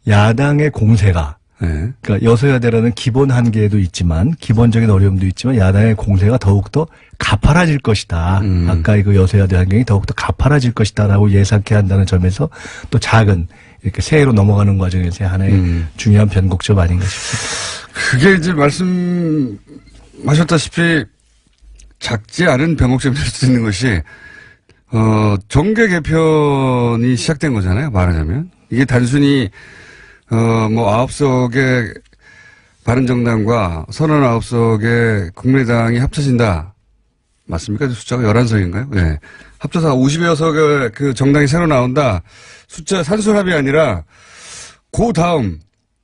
Speaker 6: 야당의 공세가 그러니까 여소야대라는 기본 한계도 있지만 기본적인 어려움도 있지만 야당의 공세가 더욱더 가파라질 것이다. 아까의 그 여소야대 환경이 더욱더 가파라질 것이다라고 예상케 한다는 점에서 또 작은 이렇게 새해로 넘어가는 과정에서 하나의 중요한 변곡점 아닌가 싶습니다.
Speaker 1: 그게 이제 말씀하셨다시피 작지 않은 변곡점이 될 수 있는 것이 정계 개편이 시작된 거잖아요. 말하자면. 이게 단순히 뭐 9석의 바른정당과 39석의 국민의당이 합쳐진다. 맞습니까? 숫자가 11석인가요? 예. 합쳐서 50여 석의 그 정당이 새로 나온다. 숫자 산술합이 아니라 그 다음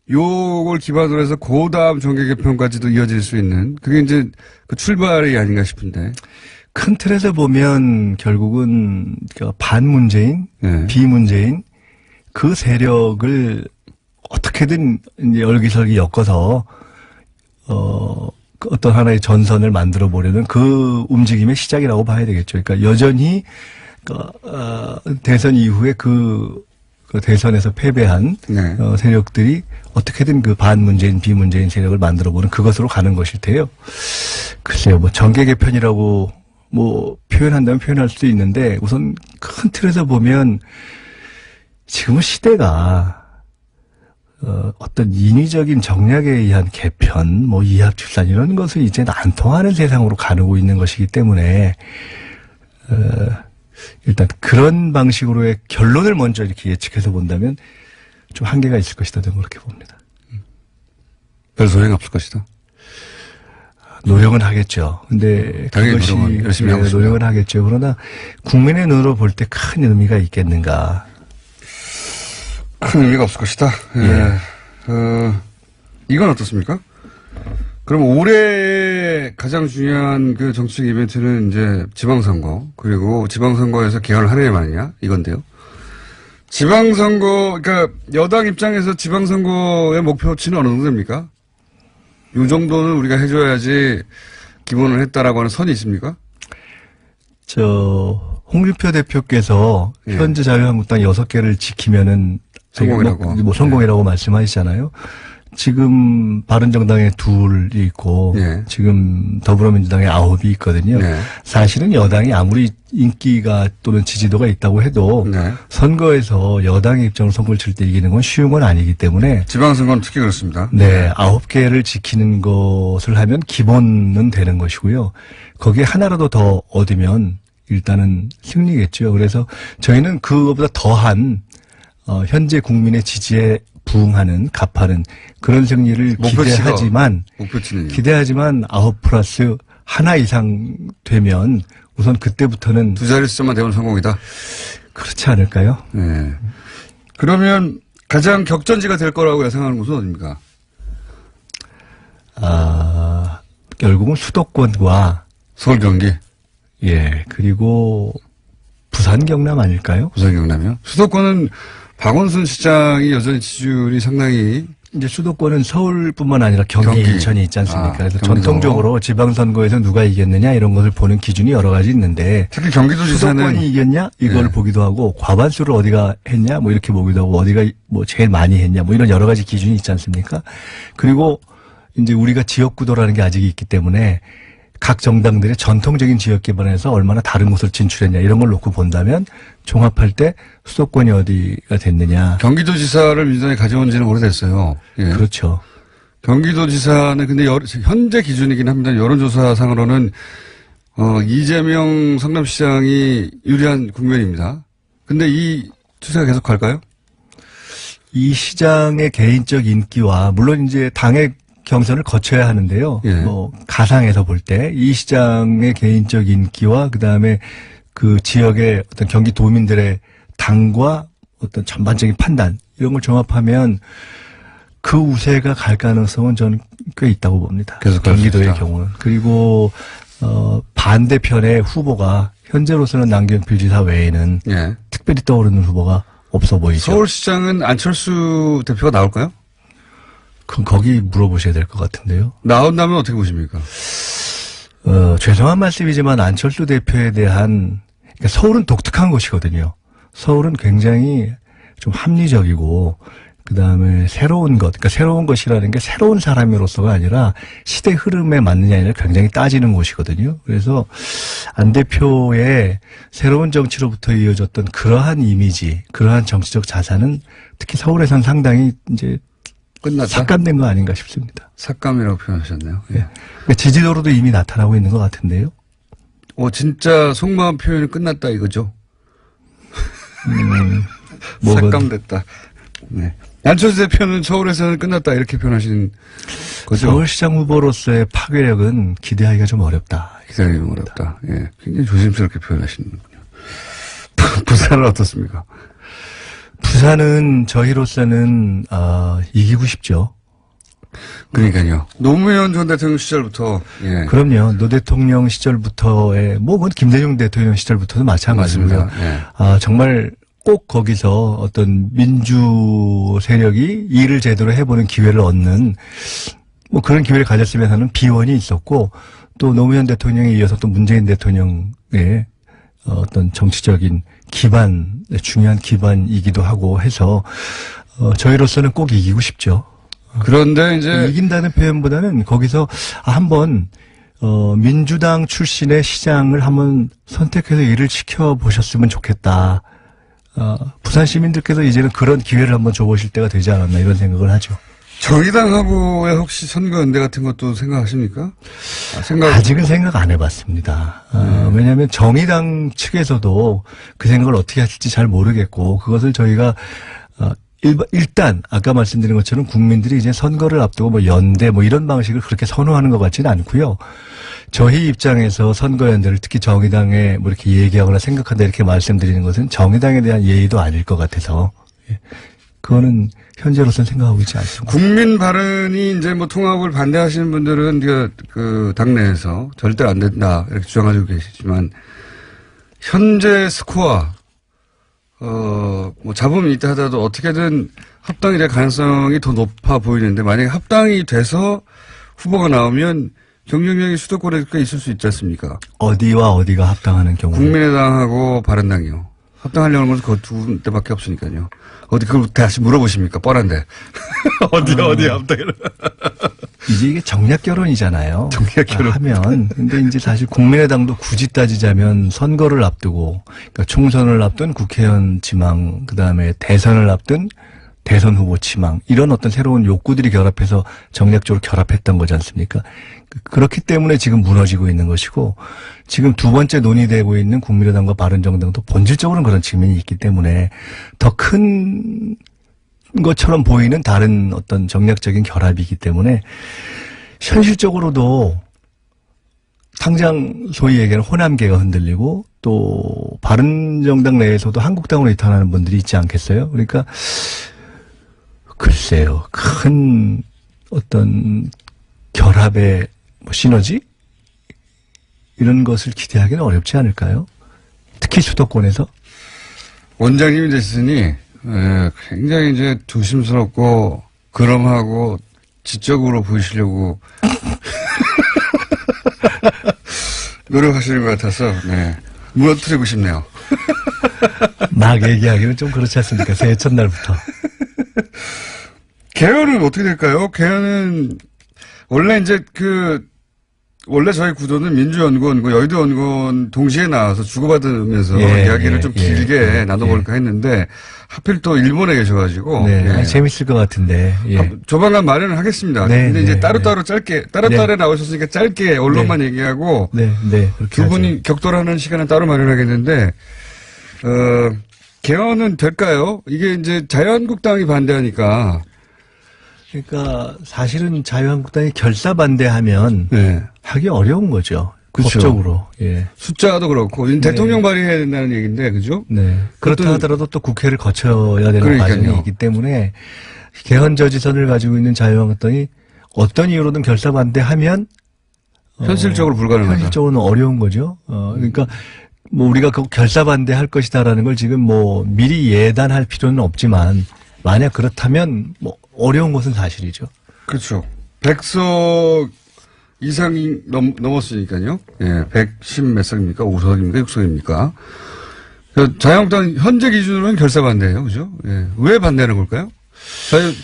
Speaker 1: 요걸 기반으로 해서 그 다음 정계 개편까지도 이어질 수 있는 그게 이제 그 출발이 아닌가 싶은데.
Speaker 6: 큰 틀에서 보면 결국은 반문재인,
Speaker 1: 네.
Speaker 6: 비문재인 그 세력을 어떻게든 이제 열기설기 엮어서 어떤 하나의 전선을 만들어 보려는 그 움직임의 시작이라고 봐야 되겠죠. 그러니까 여전히 대선 이후에 그 대선에서 패배한
Speaker 1: 네.
Speaker 6: 세력들이 어떻게든 그 반문재인, 비문재인 세력을 만들어 보는 그것으로 가는 것일 테요. 글쎄요, 뭐 정계 개편이라고 뭐 표현한다면 표현할 수도 있는데 우선 큰 틀에서 보면 지금은 시대가 어떤 인위적인 정략에 의한 개편, 뭐 이합 출산 이런 것은 이제는 안 통하는 세상으로 가고 있는 것이기 때문에 일단 그런 방식으로의 결론을 먼저 이렇게 예측해서 본다면 좀 한계가 있을 것이다 저는 그렇게 봅니다.
Speaker 1: 별 소용이 없을 것이다.
Speaker 6: 노력은 하겠죠. 근데
Speaker 1: 당연히
Speaker 6: 그것이
Speaker 1: 노력은 열심히 하고 있습니다.
Speaker 6: 노력은 하겠죠. 그러나 국민의 눈으로 볼 때 큰 의미가 있겠는가?
Speaker 1: 큰 의미가 없을 것이다. 예. 이건 어떻습니까? 그럼 올해 가장 중요한 그 정치적 이벤트는 이제 지방선거, 그리고 지방선거에서 개헌을 하느냐 마느냐, 이건데요. 지방선거, 그러니까 여당 입장에서 지방선거의 목표치는 어느 정도 됩니까? 요 정도는 우리가 해줘야지 기본을 했다라고 하는 선이 있습니까?
Speaker 6: 홍준표 대표께서
Speaker 1: 예.
Speaker 6: 현재 자유한국당 6개를 지키면은
Speaker 1: 성공이라고.
Speaker 6: 뭐 성공이라고 말씀하시잖아요. 지금 바른정당에 2이 있고
Speaker 1: 예.
Speaker 6: 지금 더불어민주당에 9이 있거든요.
Speaker 1: 네.
Speaker 6: 사실은 여당이 아무리 인기가 또는 지지도가 있다고 해도
Speaker 1: 네.
Speaker 6: 선거에서 여당의 입장으로 선거를 칠 때 이기는 건 쉬운 건 아니기 때문에
Speaker 1: 지방선거는 특히 그렇습니다.
Speaker 6: 네, 9개를 지키는 것을 하면 기본은 되는 것이고요. 거기에 하나라도 더 얻으면 일단은 승리겠죠. 그래서 저희는 그거보다 더한 현재 국민의 지지에 부응하는, 값하는 그런 승리를
Speaker 1: 목표치는
Speaker 6: 기대하지만 9+1 이상 되면 우선 그때부터는
Speaker 1: 2자릿수만 되면 성공이다.
Speaker 6: 그렇지 않을까요?
Speaker 1: 네. 그러면 가장 격전지가 될 거라고 예상하는 곳은 어디입니까?
Speaker 6: 결국은 수도권과
Speaker 1: 서울, 경기,
Speaker 6: 예, 그리고 부산, 경남 아닐까요?
Speaker 1: 부산, 경남이요. 수도권은 박원순 시장이 여전히 지지율이 상당히
Speaker 6: 이제 수도권은 서울뿐만 아니라 경기, 인천이 있지 않습니까? 그래서
Speaker 1: 경기도.
Speaker 6: 전통적으로 지방선거에서 누가 이겼느냐 이런 것을 보는 기준이 여러 가지 있는데
Speaker 1: 특히 경기도지사는
Speaker 6: 수도권이 이겼냐 이걸
Speaker 1: 네.
Speaker 6: 보기도 하고 과반수를 어디가 했냐 뭐 이렇게 보기도 하고 어디가 뭐 제일 많이 했냐 뭐 이런 여러 가지 기준이 있지 않습니까? 그리고 이제 우리가 지역구도라는 게 아직 있기 때문에 각 정당들의 전통적인 지역 기반에서 얼마나 다른 곳을 진출했냐 이런 걸 놓고 본다면 종합할 때 수도권이 어디가 됐느냐.
Speaker 1: 경기도지사를 민주당이 가져온 지는 오래됐어요. 예.
Speaker 6: 그렇죠.
Speaker 1: 경기도지사는 근데 현재 기준이긴 합니다. 여론조사상으로는 이재명 성남시장이 유리한 국면입니다. 근데 이 추세가 계속 갈까요?
Speaker 6: 이 시장의 개인적 인기와 물론 이제 당의 경선을 거쳐야 하는데요.
Speaker 1: 예.
Speaker 6: 뭐 가상에서 볼 때 이 시장의 개인적 인기와 그다음에 그 지역의 어떤 경기도민들의 당과 어떤 전반적인 판단 이런 걸 종합하면 그 우세가 갈 가능성은 저는 꽤 있다고 봅니다.
Speaker 1: 계속 갈 수
Speaker 6: 경기도의
Speaker 1: 있다.
Speaker 6: 경우는. 그리고 반대편의 후보가 현재로서는 남경필 지사 외에는
Speaker 1: 예.
Speaker 6: 특별히 떠오르는 후보가 없어 보이죠.
Speaker 1: 서울시장은 안철수 대표가 나올까요?
Speaker 6: 그럼 거기 물어보셔야 될 것 같은데요.
Speaker 1: 나온다면 어떻게 보십니까?
Speaker 6: 죄송한 말씀이지만 안철수 대표에 대한 그러니까 서울은 독특한 곳이거든요. 서울은 굉장히 좀 합리적이고 그다음에 새로운 것, 그러니까 새로운 것이라는 게 새로운 사람으로서가 아니라 시대 흐름에 맞느냐를 굉장히 따지는 곳이거든요. 그래서 안 대표의 새로운 정치로부터 이어졌던 그러한 이미지, 그러한 정치적 자산은 특히 서울에선 상당히 이제
Speaker 1: 끝났다?
Speaker 6: 삭감된 거 아닌가 싶습니다.
Speaker 1: 삭감이라고 표현하셨네요. 예.
Speaker 6: 그러니까 지지도로도 이미 나타나고 있는 것 같은데요.
Speaker 1: 진짜 속마음 표현이 끝났다 이거죠?
Speaker 6: 뭐가
Speaker 1: 삭감됐다. 네. 안철수 대표는 서울에서는 끝났다 이렇게 표현하신 거죠?
Speaker 6: 서울시장 후보로서의 파괴력은 기대하기가 좀 어렵다.
Speaker 1: 기다리기 어렵다. 예, 굉장히 조심스럽게 표현하시는군요. 부산은 어떻습니까?
Speaker 6: 부산은 저희로서는 이기고 싶죠.
Speaker 1: 그러니까요. 노무현 전 대통령 시절부터 예.
Speaker 6: 그럼요. 노 대통령 시절부터의 그건 김대중 대통령 시절부터도 마찬가지고요.
Speaker 1: 맞습니다. 예.
Speaker 6: 정말 꼭 거기서 어떤 민주 세력이 일을 제대로 해보는 기회를 얻는 그런 기회를 가졌으면 하는 비원이 있었고 또 노무현 대통령에 이어서 또 문재인 대통령의 어떤 정치적인 기반, 중요한 기반이기도 하고 해서 저희로서는 꼭 이기고 싶죠.
Speaker 1: 그런데 이제
Speaker 6: 이긴다는 표현보다는 거기서 한번 민주당 출신의 시장을 한번 선택해서 일을 지켜보셨으면 좋겠다. 부산 시민들께서 이제는 그런 기회를 한번 줘보실 때가 되지 않았나 이런 생각을 하죠.
Speaker 1: 정의당하고의 혹시 선거연대 같은 것도 생각하십니까?
Speaker 6: 아직은 생각 안 해봤습니다. 왜냐하면 정의당 측에서도 그 생각을 어떻게 하실지 잘 모르겠고 그것을 저희가 일단 아까 말씀드린 것처럼 국민들이 이제 선거를 앞두고 연대 이런 방식을 그렇게 선호하는 것 같지는 않고요. 저희 입장에서 선거연대를 특히 정의당에 이렇게 얘기하거나 생각한다 이렇게 말씀드리는 것은 정의당에 대한 예의도 아닐 것 같아서 그거는 현재로서는 생각하고 있지 않습니다.
Speaker 1: 국민 발언이 이제 통합을 반대하시는 분들은 그 당내에서 절대 안 된다 이렇게 주장하고 계시지만 현재 스코어 잡음이 있다 하더라도 어떻게든 합당이 될 가능성이 더 높아 보이는데 만약에 합당이 돼서 후보가 나오면 경쟁력이 수도권에 있을 수 있지 않습니까?
Speaker 6: 어디와 어디가 합당하는 경우?
Speaker 1: 국민의당하고 바른당이요. 합당하려는 것은 그 두 군데밖에 없으니까요. 그걸 다시 물어보십니까? 뻔한데. 어디에 합당을.
Speaker 6: 이제 이게 정략 결혼이잖아요.
Speaker 1: 정략 결혼.
Speaker 6: 하면. 근데 이제 사실 국민의당도 굳이 따지자면 선거를 앞두고, 그러니까 총선을 앞둔 국회의원 지망, 그 다음에 대선을 앞둔 대선 후보 지망, 이런 어떤 새로운 욕구들이 결합해서 정략적으로 결합했던 거지 않습니까? 그렇기 때문에 지금 무너지고 있는 것이고, 지금 두 번째 논의되고 있는 국민의당과 바른정당도 본질적으로는 그런 측면이 있기 때문에 더 큰 것처럼 보이는 다른 어떤 정략적인 결합이기 때문에 현실적으로도 당장 소위 얘기하는 호남계가 흔들리고 또 바른정당 내에서도 한국당으로 이탈하는 분들이 있지 않겠어요? 그러니까 글쎄요, 큰 어떤 결합의 시너지? 이런 것을 기대하기는 어렵지 않을까요? 특히 수도권에서.
Speaker 1: 원장님이 됐으니, 굉장히 이제 조심스럽고, 그럼하고, 지적으로 보이시려고, 노력하시는 것 같아서, 네. 무너뜨리고 싶네요.
Speaker 6: 막 얘기하기는 좀 그렇지 않습니까? 새해 첫날부터.
Speaker 1: 개헌은 어떻게 될까요? 개헌은, 원래 이제 원래 저희 구도는 민주연구원과 여의도연구원 동시에 나와서 주고받으면서 이야기를 좀 길게 나눠볼까 했는데 하필 또 일본에 계셔가지고
Speaker 6: 재밌을 것 같은데
Speaker 1: 조만간 마련을 하겠습니다. 근데 이제 따로따로 짧게 따로따로 나오셨으니까 짧게 언론만 얘기하고 두 분이 격돌하는 시간은 따로 마련하겠는데 개헌은 될까요? 이게 이제 자유한국당이 반대하니까.
Speaker 6: 그러니까 사실은 자유한국당이 결사 반대하면 하기 어려운 거죠.
Speaker 1: 그렇죠.
Speaker 6: 법적으로.
Speaker 1: 숫자도 그렇고 대통령 발의해야 된다는 얘기인데 그죠?
Speaker 6: 그렇다 하더라도 또 국회를 거쳐야 되는 과정이 있기 때문에 개헌 저지선을 가지고 있는 자유한국당이 어떤 이유로든 결사 반대하면
Speaker 1: 현실적으로 불가능하다.
Speaker 6: 현실적으로는 어려운 거죠. 그러니까 우리가 그 결사 반대할 것이다라는 걸 지금 미리 예단할 필요는 없지만 만약 그렇다면 어려운 것은 사실이죠.
Speaker 1: 그렇죠. 100석 이상이 넘었으니까요. 110 몇 석입니까? 5석입니까? 6석입니까? 자유한국당 현재 기준으로는 결사 반대예요. 그죠? 왜 반대하는 걸까요?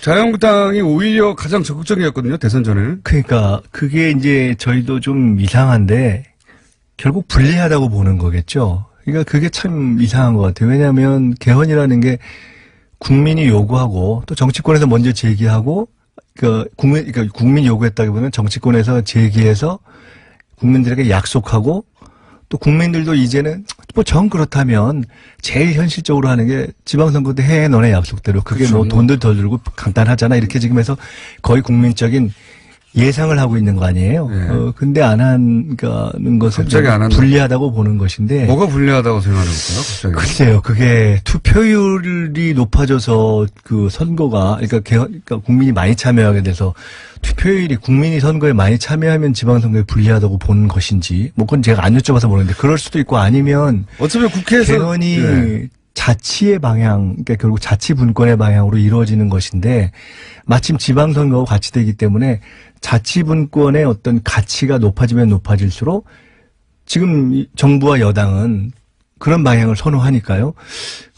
Speaker 1: 자유한국당이 오히려 가장 적극적이었거든요. 대선 전에는.
Speaker 6: 그러니까 그게 이제 저희도 좀 이상한데 결국 불리하다고 보는 거겠죠. 그러니까 그게 참 이상한 것 같아요. 왜냐하면 개헌이라는 게 국민이 요구하고 또 정치권에서 먼저 제기하고 국민 요구했다기보다는 정치권에서 제기해서 국민들에게 약속하고 또 국민들도 이제는 뭐 정 그렇다면 제일 현실적으로 하는 게 지방선거 때 해 너네 약속대로 그게
Speaker 1: 그렇죠.
Speaker 6: 뭐 돈들 더 들고 간단하잖아 이렇게 지금 해서 거의 국민적인 예상을 하고 있는 거 아니에요.
Speaker 1: 네.
Speaker 6: 근데 안 하는 것은
Speaker 1: 갑자기 안 한다.
Speaker 6: 불리하다고 보는 것인데.
Speaker 1: 뭐가 불리하다고 생각하는 걸까요? 갑자기.
Speaker 6: 글쎄요, 그게 투표율이 높아져서 그 선거가, 그러니까 국민이 많이 참여하게 돼서 투표율이 국민이 선거에 많이 참여하면 지방선거에 불리하다고 보는 것인지, 뭐 그건 제가 안 여쭤봐서 모르는데 그럴 수도 있고 아니면
Speaker 1: 어차피 국회에서
Speaker 6: 개헌이
Speaker 1: 네.
Speaker 6: 자치의 방향, 그러니까 결국 자치 분권의 방향으로 이루어지는 것인데 마침 지방선거와 같이 되기 때문에 자치 분권의 어떤 가치가 높아지면 높아질수록 지금 정부와 여당은 그런 방향을 선호하니까요.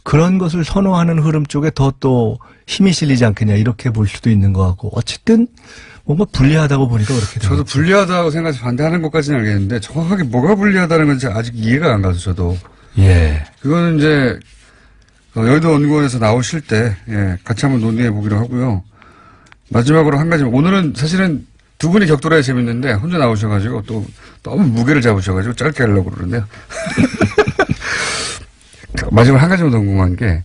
Speaker 6: 그런 것을 선호하는 흐름 쪽에 더 또 힘이 실리지 않겠냐 이렇게 볼 수도 있는 것 같고 어쨌든 뭔가 불리하다고 보니까 그렇게
Speaker 1: 저도
Speaker 6: 되겠죠.
Speaker 1: 불리하다고 생각해서 반대하는 것까지는 알겠는데 정확하게 뭐가 불리하다는 건지 아직 이해가 안 가서 저도.
Speaker 6: 예.
Speaker 1: 그거는 이제 여의도 연구원에서 나오실 때 예, 같이 한번 논의해 보기로 하고요. 마지막으로 한 가지 오늘은 사실은 두 분이 격돌해야 재밌는데 혼자 나오셔가지고 또 너무 무게를 잡으셔가지고 짧게 하려고 그러는데요. 마지막으로 한 가지만 더 궁금한 게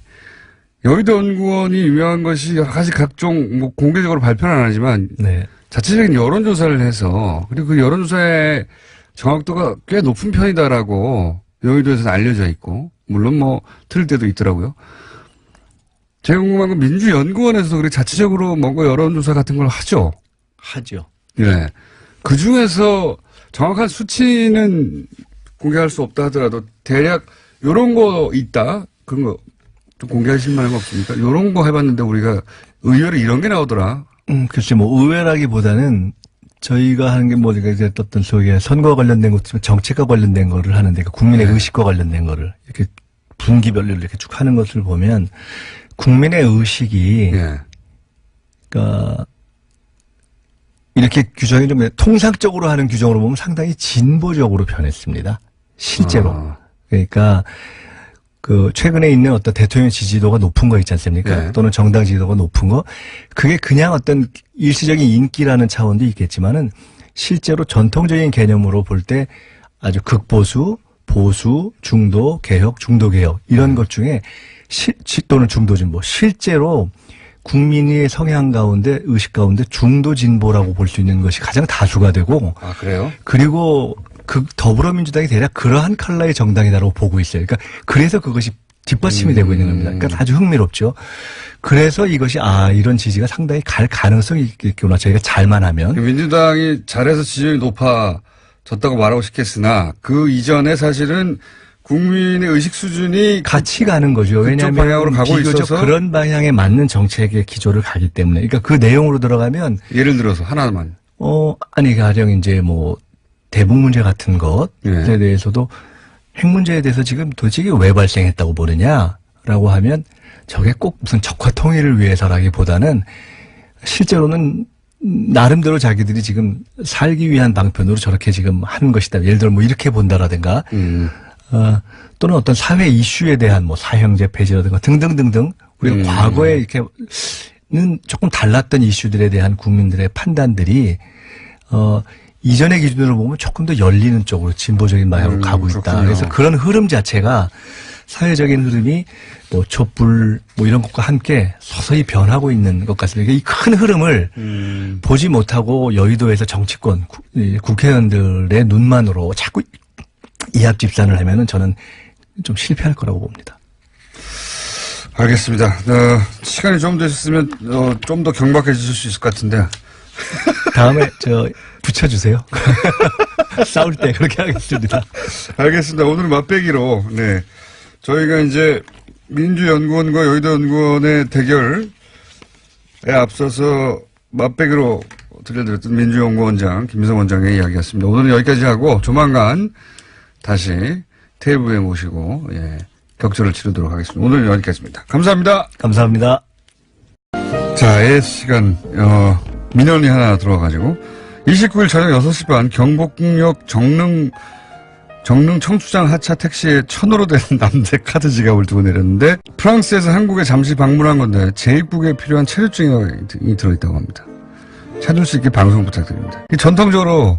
Speaker 1: 여의도 연구원이 유명한 것이 여러 가지 각종 뭐 공개적으로 발표는 안 하지만
Speaker 6: 네.
Speaker 1: 자체적인 여론조사를 해서 그리고 그 여론조사의 정확도가 꽤 높은 편이다라고 여의도에서는 알려져 있고 물론 뭐 틀릴 때도 있더라고요. 제가 궁금한 건 민주연구원에서도 그렇게 자체적으로 뭔가 여론조사 같은 걸 하죠.
Speaker 6: 하죠.
Speaker 1: 네. 그 중에서 정확한 수치는 공개할 수 없다 하더라도 대략 요런 거 있다. 그런 거 좀 공개하실 만한 거 없습니까? 요런 거 해봤는데 우리가 의외로 이런 게 나오더라.
Speaker 6: 글쎄 뭐 의외라기보다는 저희가 하는 게 뭐 이제 어떤 소위 선거와 관련된 것도 정책과 관련된 거를 하는데 그 국민의
Speaker 1: 네.
Speaker 6: 의식과 관련된 거를 이렇게 분기별로 이렇게 쭉 하는 것을 보면 국민의 의식이
Speaker 1: 예.
Speaker 6: 그러니까 이렇게 규정이 좀 통상적으로 하는 규정으로 보면 상당히 진보적으로 변했습니다. 실제로.
Speaker 1: 아.
Speaker 6: 그러니까 그 최근에 있는 어떤 대통령 지지도가 높은 거 있지 않습니까?
Speaker 1: 네.
Speaker 6: 또는 정당 지지도가 높은 거. 그게 그냥 어떤 일시적인 인기라는 차원도 있겠지만은 실제로 전통적인 개념으로 볼 때 아주 극보수, 보수, 중도, 개혁, 중도 개혁 이런 것 중에 또는 중도 진보 실제로 국민의 성향 가운데 의식 가운데 중도 진보라고 볼 수 있는 것이 가장 다수가 되고
Speaker 1: 아, 그래요?
Speaker 6: 그리고 그 더불어민주당이 대략 그러한 컬러의 정당이다라고 보고 있어요. 그러니까 그래서 그것이 뒷받침이 되고 있는 겁니다. 그러니까 아주 흥미롭죠. 그래서 이것이 이런 지지가 상당히 갈 가능성이 있겠구나. 저희가 잘만 하면.
Speaker 1: 민주당이 잘해서 지지율이 높아졌다고 말하고 싶겠으나 그 이전에 사실은 국민의 의식 수준이
Speaker 6: 같이 가는 거죠.
Speaker 1: 그쪽
Speaker 6: 왜냐하면
Speaker 1: 방향으로 가고
Speaker 6: 비교적
Speaker 1: 있어서
Speaker 6: 그런 방향에 맞는 정책의 기조를 가기 때문에. 그러니까 그 내용으로 들어가면
Speaker 1: 예를 들어서 하나만.
Speaker 6: 아니 가령 이제 뭐 대북 문제 같은 것에
Speaker 1: 네.
Speaker 6: 대해서도 핵 문제에 대해서 지금 도대체 이게 왜 발생했다고 보느냐라고 하면 저게 꼭 무슨 적화 통일을 위해서라기보다는 실제로는 나름대로 자기들이 지금 살기 위한 방편으로 저렇게 지금 하는 것이다. 예를 들어 뭐 이렇게 본다라든가 또는 어떤 사회 이슈에 대한 뭐 사형제 폐지라든가 등등등등 우리가 과거에 이렇게는 조금 달랐던 이슈들에 대한 국민들의 판단들이 이전의 기준으로 보면 조금 더 열리는 쪽으로 진보적인 방향으로 가고 있다.
Speaker 1: 그렇군요.
Speaker 6: 그래서 그런 흐름 자체가 사회적인 흐름이 뭐 촛불 뭐 이런 것과 함께 서서히 변하고 있는 것 같습니다. 이 큰 흐름을 보지 못하고 여의도에서 정치권 국회의원들의 눈만으로 자꾸 이합집산을 하면은 저는 좀 실패할 거라고 봅니다.
Speaker 1: 알겠습니다. 시간이 좀 되셨으면 좀 더 경박해지실 수 있을 것 같은데.
Speaker 6: 다음에 붙여주세요. 싸울 때 그렇게 하겠습니다.
Speaker 1: 알겠습니다. 오늘 맛배기로 네 저희가 이제 민주연구원과 여의도연구원의 대결에 앞서서 맛배기로 들려드렸던 민주연구원장 김민석 원장의 이야기였습니다. 오늘은 여기까지 하고 조만간 다시 테이블에 모시고 격전을 치르도록 하겠습니다. 오늘은 여기까지입니다. 감사합니다.
Speaker 6: 감사합니다.
Speaker 1: 자, 시간 민원이 하나 들어와가지고 29일 저녁 6시 반 경복궁역 정릉 청주장 하차 택시에 1,000으로 된 남대 카드 지갑을 두고 내렸는데 프랑스에서 한국에 잠시 방문한 건데 재입국에 필요한 체류증이 들어있다고 합니다. 찾을 수 있게 방송 부탁드립니다. 전통적으로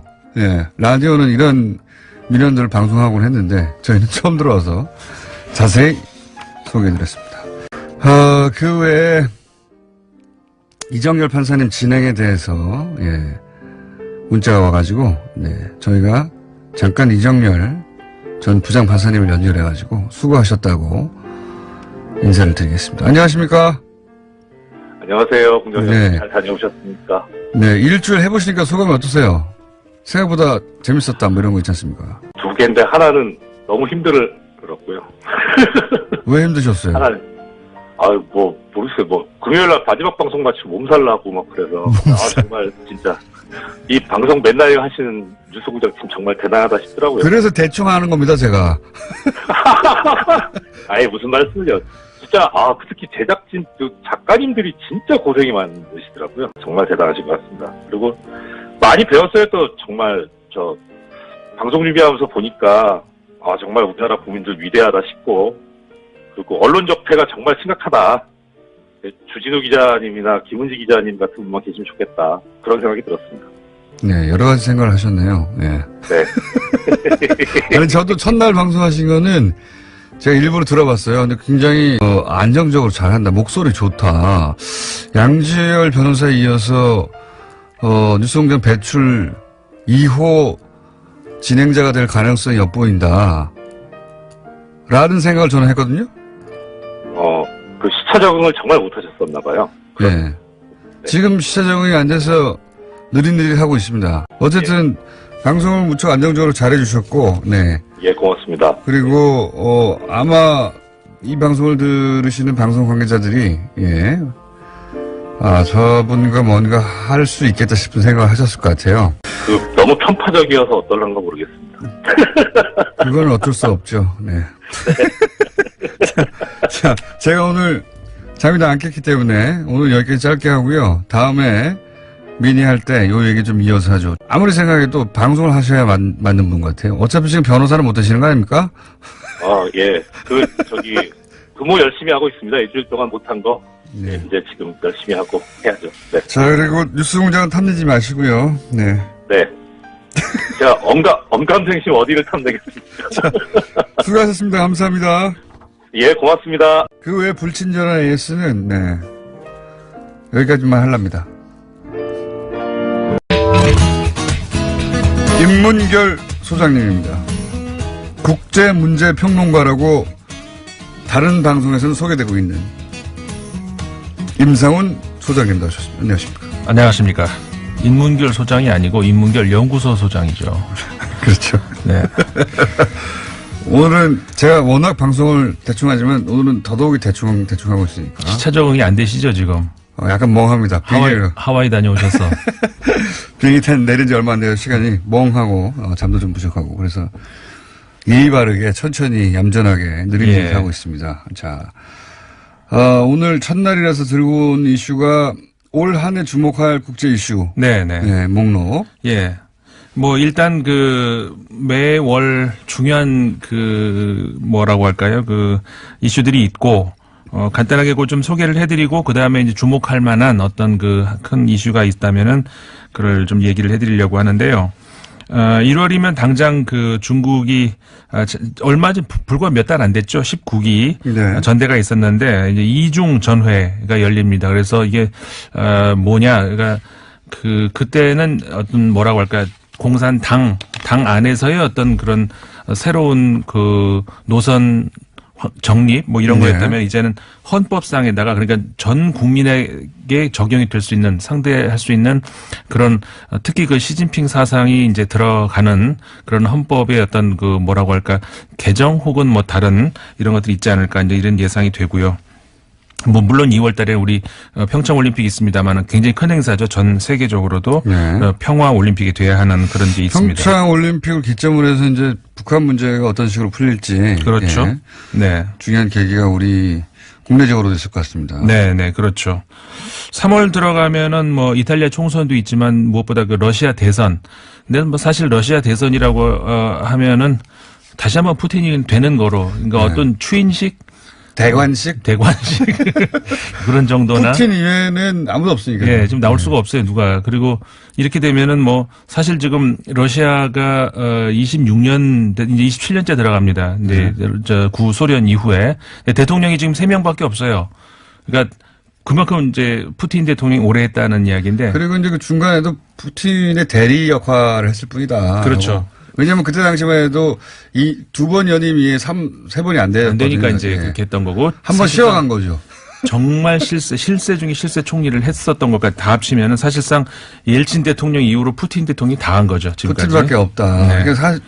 Speaker 1: 라디오는 이런 민원들을 방송하곤 했는데 저희는 처음 들어와서 자세히 소개해드렸습니다. 그 외에 이정열 판사님 진행에 대해서 문자가 와가지고 저희가 잠깐 이정열 전 부장 판사님을 연결해가지고 수고하셨다고 인사를 드리겠습니다. 안녕하십니까?
Speaker 4: 안녕하세요. 공장장님 잘 다녀오셨습니까?
Speaker 1: 네, 일주일 해보시니까 소감이 어떠세요? 생각보다 재밌었다 뭐 이런 거 있지 않습니까?
Speaker 4: 두 개인데 하나는 너무 힘들었고요.
Speaker 1: 왜 힘드셨어요?
Speaker 4: 하나는 모르겠어요. 금요일날 마지막 방송 마치고 몸살 나고 막 그래서 정말 진짜 이 방송 맨날 하시는 뉴스공장팀 정말 대단하다 싶더라고요.
Speaker 1: 그래서 대충 하는 겁니다, 제가.
Speaker 4: 아예 무슨 말씀이요? 진짜 특히 제작진 작가님들이 진짜 고생이 많으시더라고요. 정말 대단하신 것 같습니다. 그리고 많이 배웠어요. 또 정말 저 방송 준비하면서 보니까 정말 우리나라 국민들 위대하다 싶고, 그리고 언론 적폐가 정말 심각하다. 주진우 기자님이나 김은지 기자님 같은 분만 계시면 좋겠다. 그런 생각이 들었습니다.
Speaker 1: 네, 여러 가지 생각을 하셨네요. 네. 아니, 저도 첫날 방송하신 거는 제가 일부러 들어봤어요. 근데 굉장히 안정적으로 잘한다. 목소리 좋다. 양지열 변호사에 이어서 뉴스공장 배출 2호 진행자가 될 가능성이 엿보인다. 라는 생각을 저는 했거든요.
Speaker 4: 그 시차 적응을 정말 못하셨었나 봐요.
Speaker 1: 네. 지금 시차 적응이 안 돼서 느릿느릿 하고 있습니다. 어쨌든 방송을 무척 안정적으로 잘해주셨고, 네.
Speaker 4: 예, 고맙습니다.
Speaker 1: 그리고 아마 이 방송을 들으시는 방송 관계자들이 저분과 뭔가 할 수 있겠다 싶은 생각을 하셨을 것 같아요.
Speaker 4: 너무 편파적이어서 어떨란가 모르겠습니다.
Speaker 1: 그건 어쩔 수 없죠. 네. 자, 제가 오늘 잠이 다 안 깼기 때문에 오늘 여기까지 짧게 하고요. 다음에 미니 할 때 요 얘기 좀 이어서 하죠. 아무리 생각해도 방송을 하셔야 맞는 분 같아요. 어차피 지금 변호사는 못 하시는 거 아닙니까?
Speaker 4: 예. 근무 열심히 하고 있습니다. 일주일 동안 못한 거. 네. 이제 지금 열심히 하고 해야죠. 네.
Speaker 1: 자, 그리고 뉴스공장은 탐내지 마시고요. 네.
Speaker 4: 네. 제가 엄감생심 어디를 탐내겠습니까?
Speaker 1: 수고하셨습니다. 감사합니다.
Speaker 4: 예, 고맙습니다.
Speaker 1: 그 외에 불친절한 AS는, 여기까지만 하랍니다. 임문결 소장님입니다. 국제문제평론가라고 다른 방송에서는 소개되고 있는 임상훈 소장님 나오셨습니다. 안녕하십니까.
Speaker 7: 안녕하십니까. 인문결 소장이 아니고 인문결 연구소 소장이죠.
Speaker 1: 그렇죠.
Speaker 7: 네.
Speaker 1: 오늘은 제가 워낙 방송을 대충 하지만 오늘은 더더욱이 대충 하고 있으니까.
Speaker 7: 시차 적응이 안 되시죠, 지금?
Speaker 1: 약간 멍합니다.
Speaker 7: 하와이 다녀오셔서.
Speaker 1: 비행기 내린 지 얼마 안 돼서 시간이 멍하고, 잠도 좀 부족하고. 그래서 예의 바르게 천천히 얌전하게 느릿느릿 하고 있습니다. 자, 오늘 첫날이라서 들고 온 이슈가 올 한 해 주목할 국제 이슈. 네, 목록.
Speaker 7: 예. 일단 매월 중요한 뭐라고 할까요? 이슈들이 있고, 간단하게 좀 소개를 해드리고, 그 다음에 이제 주목할 만한 어떤 큰 이슈가 있다면은, 그걸 좀 얘기를 해드리려고 하는데요. 1월이면 당장 중국이, 얼마 전, 불과 몇 달 안 됐죠. 19기.
Speaker 1: 네.
Speaker 7: 전대가 있었는데, 이제 이중 전회가 열립니다. 그래서 이게, 뭐냐. 그러니까, 그때는 어떤 뭐라고 할까. 공산당 안에서의 어떤 그런 새로운 노선 정립 이런 거였다면 이제는 헌법상에다가 그러니까 전 국민에게 적용이 될 수 있는 상대할 수 있는 그런 특히 시진핑 사상이 이제 들어가는 그런 헌법의 어떤 뭐라고 할까 개정 혹은 다른 이런 것들이 있지 않을까 이제 이런 예상이 되고요. 물론 2월 달에 우리 평창 올림픽이 있습니다만 굉장히 큰 행사죠. 전 세계적으로도 평화 올림픽이 돼야 하는 그런 게 있습니다.
Speaker 1: 평창 올림픽을 기점으로 해서 이제 북한 문제가 어떤 식으로 풀릴지.
Speaker 7: 그렇죠. 네.
Speaker 1: 중요한 계기가 우리 국내적으로 됐을 것 같습니다.
Speaker 7: 네, 그렇죠. 3월 들어가면은 이탈리아 총선도 있지만 무엇보다 러시아 대선. 근데 사실 러시아 대선이라고 하면은 다시 한번 푸틴이 되는 거로 그러니까 어떤 추인식
Speaker 1: 대관식?
Speaker 7: 대관식 그런 정도나
Speaker 1: 푸틴 이외에는 아무도 없으니까.
Speaker 7: 예, 지금 나올 수가 없어요, 누가. 그리고 이렇게 되면은 뭐 사실 지금 러시아가 26년 이제 27년째 들어갑니다. 이제 저 구소련 이후에 대통령이 지금 3명밖에 없어요. 그러니까 그만큼 이제 푸틴 대통령이 오래 했다는 이야기인데.
Speaker 1: 그리고 이제 그 중간에도 푸틴의 대리 역할을 했을 뿐이다.
Speaker 7: 그렇죠.
Speaker 1: 왜냐하면 그때 당시만 해도 이 2번 연임 이에 3번이 안 되거든요.
Speaker 7: 안 되니까 이제 그렇게 했던 거고.
Speaker 1: 한 번 쉬어간 거죠.
Speaker 7: 정말 실세 중에 실세 총리를 했었던 것까지 다 합치면은 사실상 옐친 대통령 이후로 푸틴 대통령이 다 한 거죠. 지금까지.
Speaker 1: 푸틴밖에 없다.
Speaker 7: 네.
Speaker 1: 그러니까 사실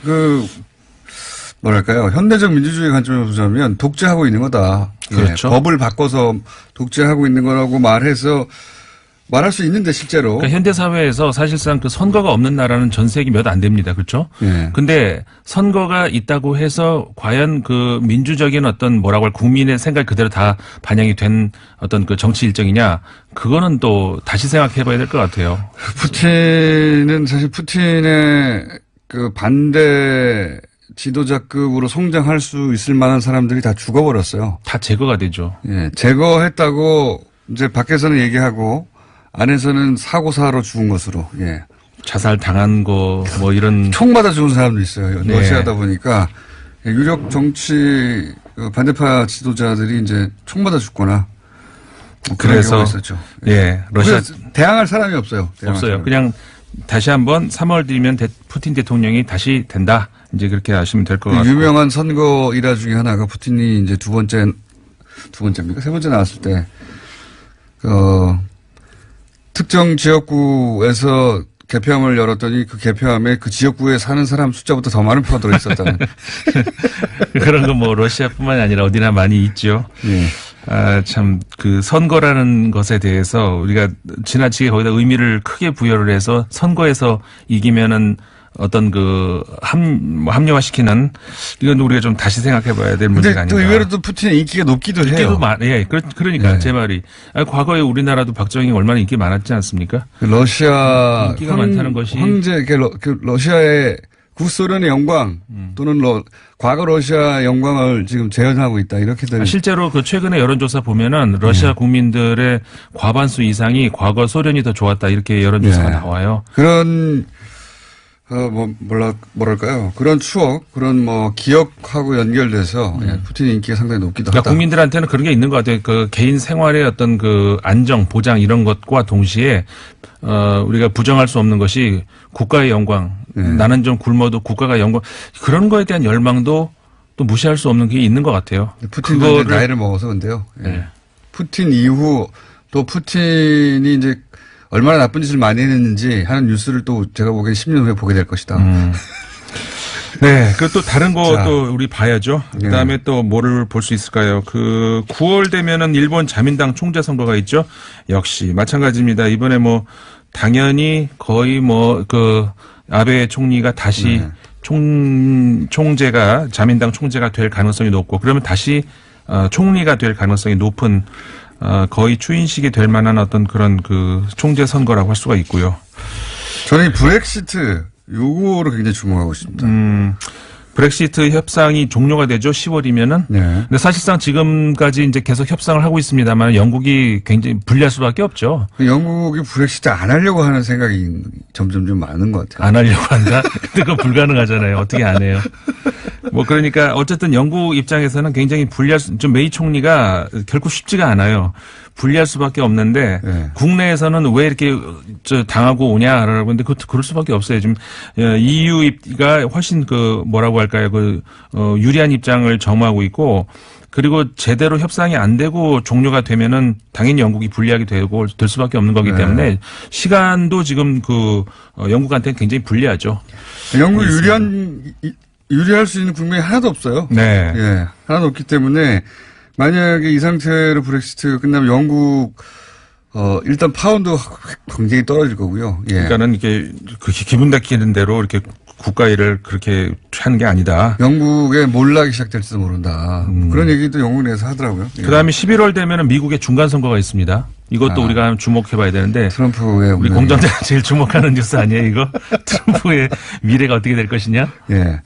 Speaker 1: 뭐랄까요. 현대적 민주주의 관점에서 보자면 독재하고 있는 거다.
Speaker 7: 그렇죠.
Speaker 1: 예, 법을 바꿔서 독재하고 있는 거라고 말할 수 있는데 실제로.
Speaker 7: 그러니까 현대 사회에서 사실상 그 선거가 없는 나라는 전 세계 몇 안 됩니다. 그렇죠?
Speaker 1: 예.
Speaker 7: 근데 선거가 있다고 해서 과연 그 민주적인 어떤 뭐라고 할 국민의 생각 그대로 다 반영이 된 어떤 그 정치 일정이냐? 그거는 또 다시 생각해 봐야 될 것 같아요.
Speaker 1: 푸틴은 사실 푸틴의 그 반대 지도자급으로 성장할 수 있을 만한 사람들이 다 죽어버렸어요.
Speaker 7: 다 제거가 되죠.
Speaker 1: 예. 제거했다고 이제 밖에서는 얘기하고 안에서는 사고사로 죽은 것으로. 예.
Speaker 7: 자살 당한 거 뭐 이런
Speaker 1: 총 맞아 죽은 사람도 있어요.
Speaker 7: 네.
Speaker 1: 러시아다 보니까 유력 정치 반대파 지도자들이 이제 총 맞아 죽거나 뭐 그런
Speaker 7: 그래서
Speaker 1: 경우가 있었죠.
Speaker 7: 예, 러시아
Speaker 1: 대항할 사람이 없어요. 대항할
Speaker 7: 없어요.
Speaker 1: 사람이.
Speaker 7: 그냥 다시 한번 3월 뒤면 푸틴 대통령이 다시 된다. 이제 그렇게 아시면 될 것 같고.
Speaker 1: 유명한 선거 일화 중에 하나가 푸틴이 이제 두 번째입니까? 세 번째 나왔을 때, 특정 지역구에서 개표함을 열었더니 그 개표함에 그 지역구에 사는 사람 숫자보다 더 많은 표가 들어있었다는.
Speaker 7: 그런 거 뭐 러시아뿐만이 아니라 어디나 많이 있죠.
Speaker 1: 예.
Speaker 7: 참 그 선거라는 것에 대해서 우리가 지나치게 거기다 의미를 크게 부여를 해서 선거에서 이기면은 어떤 그 합리화시키는 이건 우리가 좀 다시 생각해봐야 될 문제가
Speaker 1: 근데 또
Speaker 7: 아닌가.
Speaker 1: 의외로 또 푸틴의 인기가 높기도 해요.
Speaker 7: 인기도 예, 그러니까
Speaker 1: 네.
Speaker 7: 제 말이 과거에 우리나라도 박정희 얼마나 인기 많았지 않습니까?
Speaker 1: 러시아
Speaker 7: 인기가 많다는 것이
Speaker 1: 황제 그 러시아의 구소련의 영광 또는 과거 러시아 영광을 지금 재현하고 있다 이렇게 되는.
Speaker 7: 실제로 그 최근에 여론조사 보면은 러시아 국민들의 과반수 이상이 과거 소련이 더 좋았다 이렇게 여론조사가
Speaker 1: 네.
Speaker 7: 나와요.
Speaker 1: 그런 뭐랄까요? 그런 추억, 그런 뭐 기억하고 연결돼서 푸틴의 인기가 상당히 높기도
Speaker 7: 그러니까
Speaker 1: 하다.
Speaker 7: 국민들한테는 그런 게 있는 것 같아요. 그 개인 생활의 어떤 그 안정, 보장 이런 것과 동시에 우리가 부정할 수 없는 것이 국가의 영광. 나는 좀 굶어도 국가가 영광. 그런 거에 대한 열망도 또 무시할 수 없는 게 있는 것 같아요.
Speaker 1: 푸틴도 이제 나이를 먹어서 근데요. 예.
Speaker 7: 네.
Speaker 1: 푸틴 이후 또 푸틴이 이제 얼마나 나쁜 짓을 많이 했는지 하는 뉴스를 또 제가 보기엔 10년 후에 보게 될 것이다.
Speaker 7: 네. 그 또 다른 거
Speaker 1: 자.
Speaker 7: 또 우리 봐야죠. 그 다음에 또 뭐를 볼 수 있을까요? 그 9월 되면은 일본 자민당 총재 선거가 있죠. 역시 마찬가지입니다. 이번에 뭐 당연히 거의 뭐 그 아베 총리가 다시 총재가 자민당 총재가 될 가능성이 높고 그러면 다시 총리가 될 가능성이 높은 거의 추인식이 될 만한 어떤 그런 그 총재 선거라고 할 수가 있고요.
Speaker 1: 저는 이 브렉시트 요거를 굉장히 주목하고 있습니다.
Speaker 7: 브렉시트 협상이 종료가 되죠. 10월이면은.
Speaker 1: 네.
Speaker 7: 근데 사실상 지금까지 이제 계속 협상을 하고 있습니다만 영국이 굉장히 불리할 수밖에 없죠.
Speaker 1: 영국이 브렉시트 안 하려고 하는 생각이 점점 좀 많은 것 같아요.
Speaker 7: 안 하려고 한다? 근데 그건 불가능하잖아요. 어떻게 안 해요? 뭐 그러니까 어쨌든 영국 입장에서는 굉장히 좀 메이 총리가 결코 쉽지가 않아요. 불리할 수밖에 없는데
Speaker 1: 네.
Speaker 7: 국내에서는 왜 이렇게 당하고 오냐라고 하는데 그럴 수밖에 없어요. 지금 EU가 훨씬 그 뭐라고 할까요? 유리한 입장을 점하고 있고 그리고 제대로 협상이 안 되고 종료가 되면은 당연히 영국이 불리하게 될 수밖에 없는 거기 때문에 시간도 지금 영국한테는 굉장히 불리하죠.
Speaker 1: 영국 유리할 수 있는 국면이 하나도 없어요.
Speaker 7: 네.
Speaker 1: 예. 하나도 없기 때문에 만약에 이 상태로 브렉시트가 끝나면 영국 일단 파운드 굉장히 떨어질 거고요. 예.
Speaker 7: 그러니까는 이게 기분 다키는 대로 이렇게 국가 일을 그렇게 하는 게 아니다.
Speaker 1: 영국의 몰락이 시작될지도 모른다. 그런 얘기도 영국 내에서 하더라고요. 예.
Speaker 7: 그다음에 11월 되면은 미국의 중간 선거가 있습니다. 이것도 우리가 주목해봐야 되는데
Speaker 1: 트럼프의
Speaker 7: 우리 공정대가 제일 주목하는 뉴스 아니에요, 이거? 트럼프의 미래가 어떻게 될 것이냐?
Speaker 1: 예.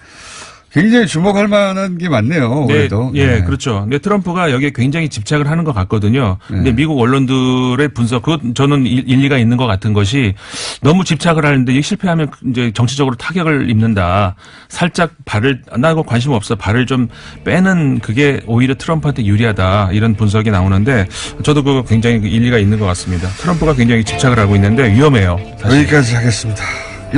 Speaker 1: 굉장히 주목할 만한 게 많네요. 올해도.
Speaker 7: 예, 그렇죠. 근데 트럼프가 여기에 굉장히 집착을 하는 것 같거든요. 근데 미국 언론들의 분석, 그것 저는 일리가 있는 것 같은 것이 너무 집착을 하는데 이 실패하면 이제 정치적으로 타격을 입는다. 살짝 나 이거 관심 없어. 발을 좀 빼는 그게 오히려 트럼프한테 유리하다. 이런 분석이 나오는데 저도 그거 굉장히 일리가 있는 것 같습니다. 트럼프가 굉장히 집착을 하고 있는데 위험해요. 사실.
Speaker 1: 여기까지 하겠습니다.